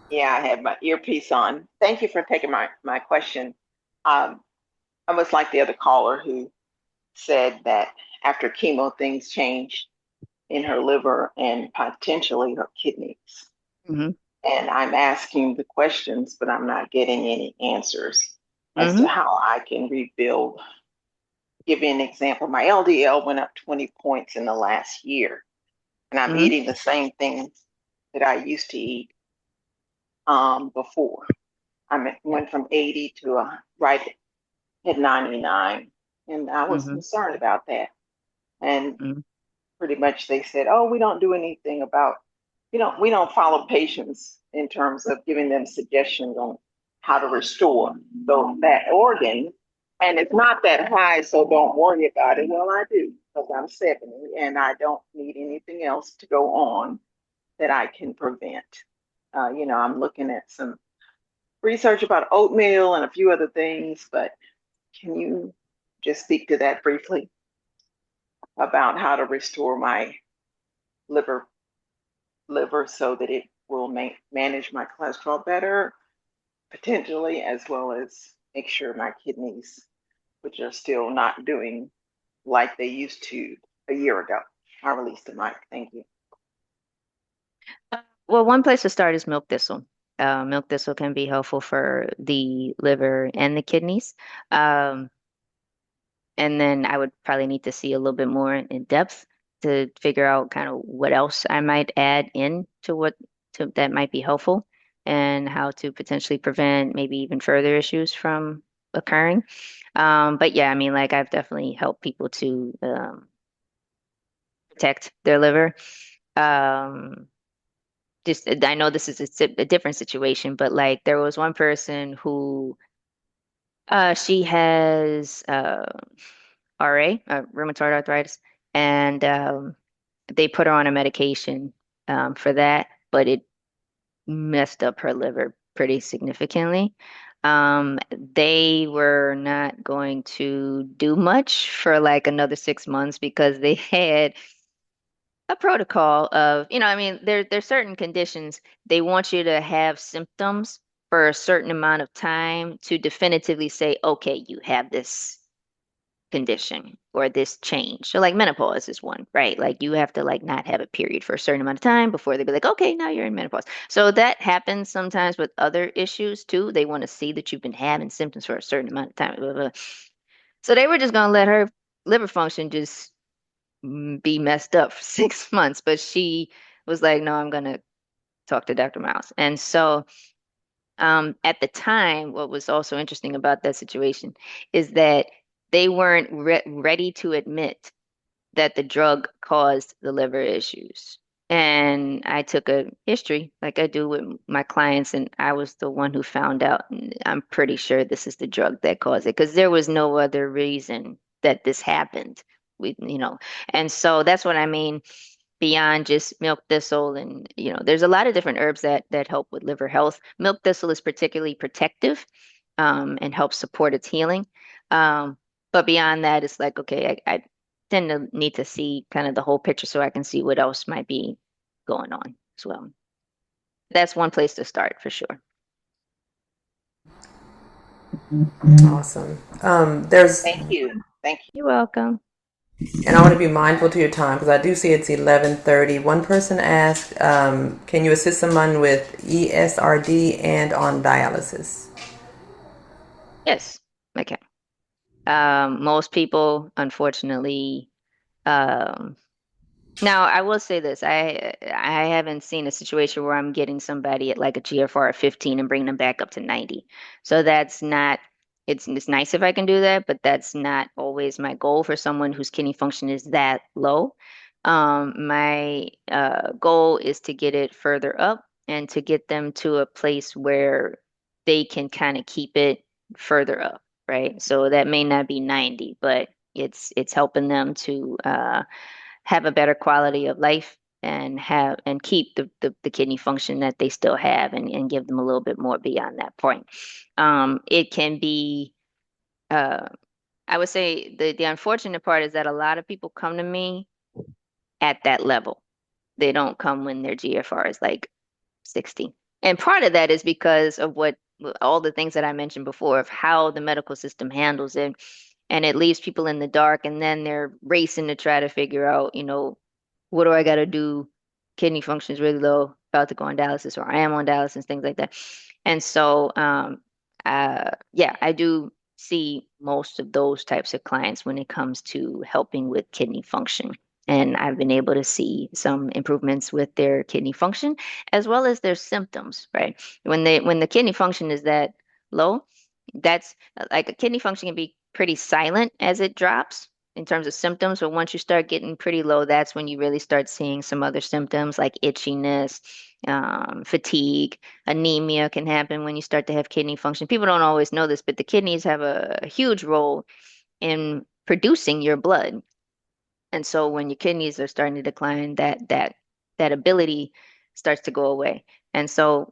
Yeah, I had my earpiece on. Thank you for taking my question. I was like the other caller who said that after chemo, things changed in her liver and potentially her kidneys. Mm-hmm. And I'm asking the questions, but I'm not getting any answers as Mm-hmm. to how I can rebuild. Give you an example. My LDL went up 20 points in the last year, and I'm Mm-hmm. eating the same things that I used to eat before. Went from 80 to right at 99, and I was Mm-hmm. concerned about that. And Mm-hmm. pretty much they said, "Oh, we don't do anything about, we don't follow patients in terms of giving them suggestions on how to restore that organ, and it's not that high, so don't worry about it." Well, I do because I'm 70 and I don't need anything else to go on that I can prevent. I'm looking at some research about oatmeal and a few other things, but can you just speak to that briefly about how to restore my liver so that it will manage my cholesterol better, potentially, as well as make sure my kidneys, which are still not doing like they used to a year ago. I released the mic. Thank you. Well, one place to start is milk thistle. Milk thistle can be helpful for the liver and the kidneys. And then I would probably need to see a little bit more in depth to figure out kind of what else I might add in to what to that might be helpful and how to potentially prevent maybe even further issues from occurring. But yeah, I mean, like I've definitely helped people to protect their liver. Um, just I know this is a different situation, but like there was one person who she has RA, rheumatoid arthritis, and they put her on a medication for that, but it messed up her liver pretty significantly. They were not going to do much for like another 6 months because they had a protocol of, I mean, there's certain conditions they want you to have symptoms for a certain amount of time to definitively say, okay, you have this condition or this change. So like menopause is one, right? Like you have to like not have a period for a certain amount of time before they be like, okay, now you're in menopause. So that happens sometimes with other issues too. They want to see that you've been having symptoms for a certain amount of time. Blah, blah, blah. So they were just gonna let her liver function just be messed up for 6 months, but she was like, no, I'm gonna talk to Dr. Miles. And so at the time, what was also interesting about that situation is that they weren't ready to admit that the drug caused the liver issues. And I took a history, like I do with my clients, and I was the one who found out. And I'm pretty sure this is the drug that caused it because there was no other reason that this happened. And so that's what I mean beyond just milk thistle and there's a lot of different herbs that help with liver health. Milk thistle is particularly protective and helps support its healing. But beyond that, it's like, okay, I tend to need to see kind of the whole picture so I can see what else might be going on as well. That's one place to start for sure. Awesome. There's, Thank you. Thank you. You're welcome. and I want to be mindful to your time because I do see it's 11:30. One person asked, can you assist someone with ESRD and on dialysis? Yes, okay. Most people, unfortunately, um, now, I will say this. I haven't seen a situation where I'm getting somebody at like a GFR of 15 and bringing them back up to 90. So that's not, it's nice if I can do that, but that's not always my goal for someone whose kidney function is that low. My goal is to get it further up and to get them to a place where they can kind of keep it further up, right? So that may not be 90, but it's helping them to have a better quality of life and have and keep the kidney function that they still have and give them a little bit more beyond that point. It can be I would say the unfortunate part is that a lot of people come to me at that level. They don't come when their GFR is like 60. And part of that is because of what all the things that I mentioned before of how the medical system handles it. And it leaves people in the dark, and then they're racing to try to figure out, what do I got to do? Kidney function is really low, about to go on dialysis, or I am on dialysis, things like that. And so, yeah, I do see most of those types of clients when it comes to helping with kidney function. And I've been able to see some improvements with their kidney function as well as their symptoms, right? When the kidney function is that low, that's like a kidney function can be pretty silent as it drops in terms of symptoms, but once you start getting pretty low, that's when you really start seeing some other symptoms like itchiness, fatigue, anemia can happen when you start to have kidney function. People don't always know this, but the kidneys have a huge role in producing your blood. And so when your kidneys are starting to decline, that ability starts to go away. And so,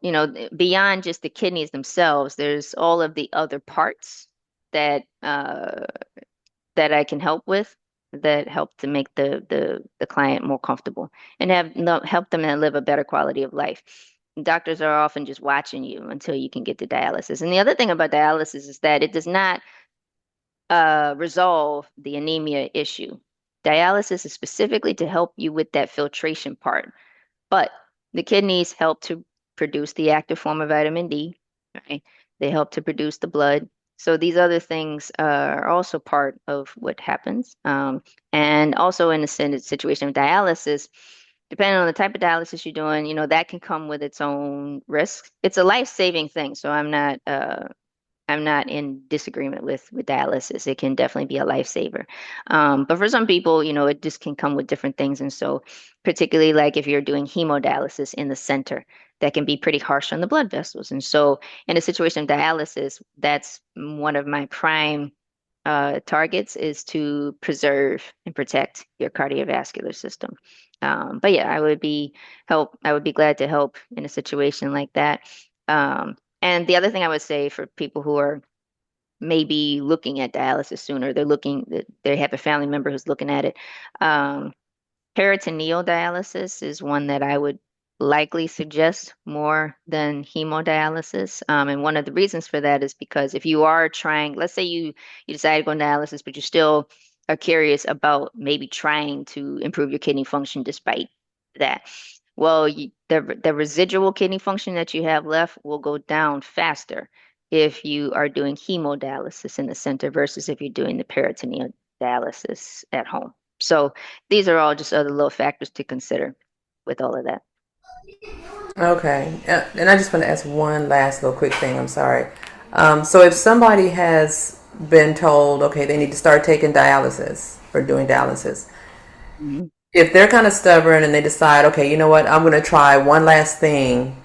beyond just the kidneys themselves, there's all of the other parts that that I can help with that help to make the client more comfortable and help them to live a better quality of life. Doctors are often just watching you until you can get to dialysis. And the other thing about dialysis is that it does not resolve the anemia issue. Dialysis is specifically to help you with that filtration part, but the kidneys help to produce the active form of vitamin D, right? They help to produce the blood So these other things are also part of what happens. And also in a situation of dialysis, depending on the type of dialysis you're doing, that can come with its own risks. It's a life-saving thing, so I'm not in disagreement with dialysis. It can definitely be a lifesaver. But for some people, it just can come with different things. And so, particularly like if you're doing hemodialysis in the center, that can be pretty harsh on the blood vessels. And so, in a situation of dialysis, that's one of my prime targets is to preserve and protect your cardiovascular system. But yeah, I would be glad to help in a situation like that. And the other thing I would say for people who are maybe looking at dialysis sooner, they have a family member who's looking at it. Um, Peritoneal dialysis is one that I would likely suggest more than hemodialysis. And one of the reasons for that is because if you are trying, let's say you decide to go on dialysis, but you still are curious about maybe trying to improve your kidney function despite that. Well, the residual kidney function that you have left will go down faster if you are doing hemodialysis in the center versus if you're doing the peritoneal dialysis at home. So these are all just other little factors to consider with all of that. Okay. And I just want to ask one last little quick thing. I'm sorry. So if somebody has been told, okay, they need to start taking dialysis or doing dialysis, Mhm. if they're kind of stubborn and they decide, okay, you know what, I'm going to try one last thing,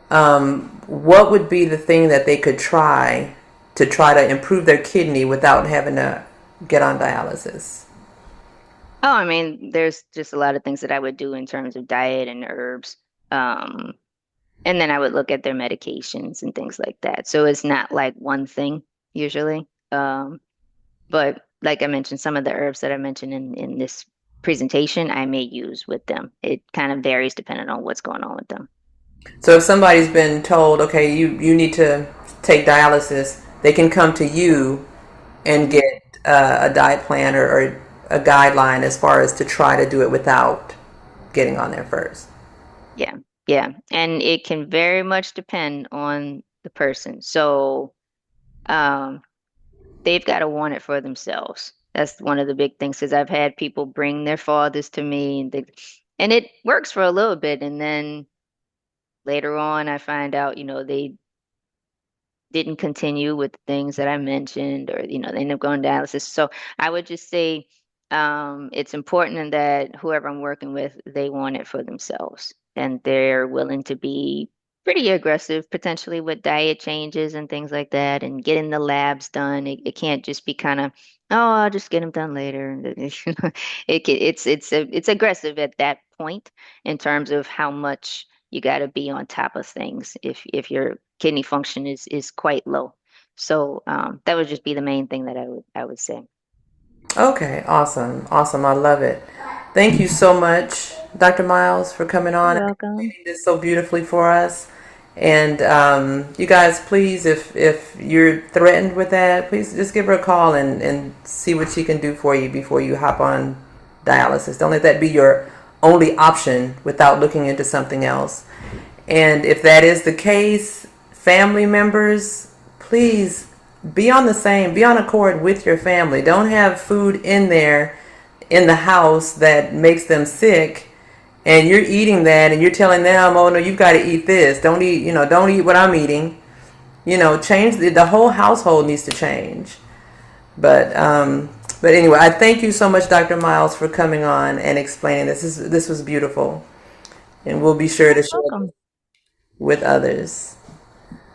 what would be the thing that they could try to improve their kidney without having to get on dialysis? Oh, I mean, there's just a lot of things that I would do in terms of diet and herbs. Um, and then I would look at their medications and things like that. So it's not like one thing usually. But like I mentioned, some of the herbs that I mentioned in this presentation, I may use with them. It kind of varies depending on what's going on with them. So if somebody's been told, okay, you need to take dialysis, they can come to you and Mhm. get a diet plan or a guideline as far as to try to do it without getting on there first. Yeah, yeah. And it can very much depend on the person. So um, they've got to want it for themselves. That's one of the big things because I've had people bring their fathers to me and it works for a little bit. And then later on, I find out, they didn't continue with the things that I mentioned, or they end up going dialysis. So I would just say it's important that whoever I'm working with, they want it for themselves, and they're willing to be pretty aggressive potentially with diet changes and things like that, and getting the labs done. It can't just be kind of, oh, I'll just get them done later. It's aggressive at that point in terms of how much you got to be on top of things if your kidney function is quite low. So that would just be the main thing that I would say. Okay, awesome. Awesome. I love it. Thank you so much, Dr. Miles, for coming You're on and welcome. explaining this so beautifully for us. And you guys, please, if you're threatened with that, please just give her a call and see what she can do for you before you hop on dialysis. Don't let that be your only option without looking into something else. And if that is the case, family members, please be on accord with your family. Don't have food in there in the house that makes them sick and you're eating that and you're telling them, oh no, you've got to eat this. Don't eat, don't eat what I'm eating. Change the whole household needs to change. But anyway, I thank you so much, Dr. Miles, for coming on and explaining this. This was beautiful. And we'll be sure to You're share it welcome. with others.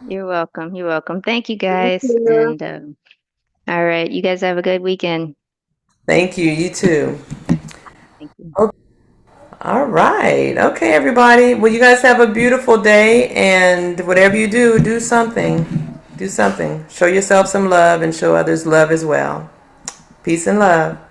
You're welcome. You're welcome. Thank you guys. And all right, you guys have a good weekend. Thank you. You too. Thank you. All right. Okay, everybody. Well, you guys have a beautiful day, and whatever you do, do something. Do something. Show yourself some love and show others love as well. Peace and love.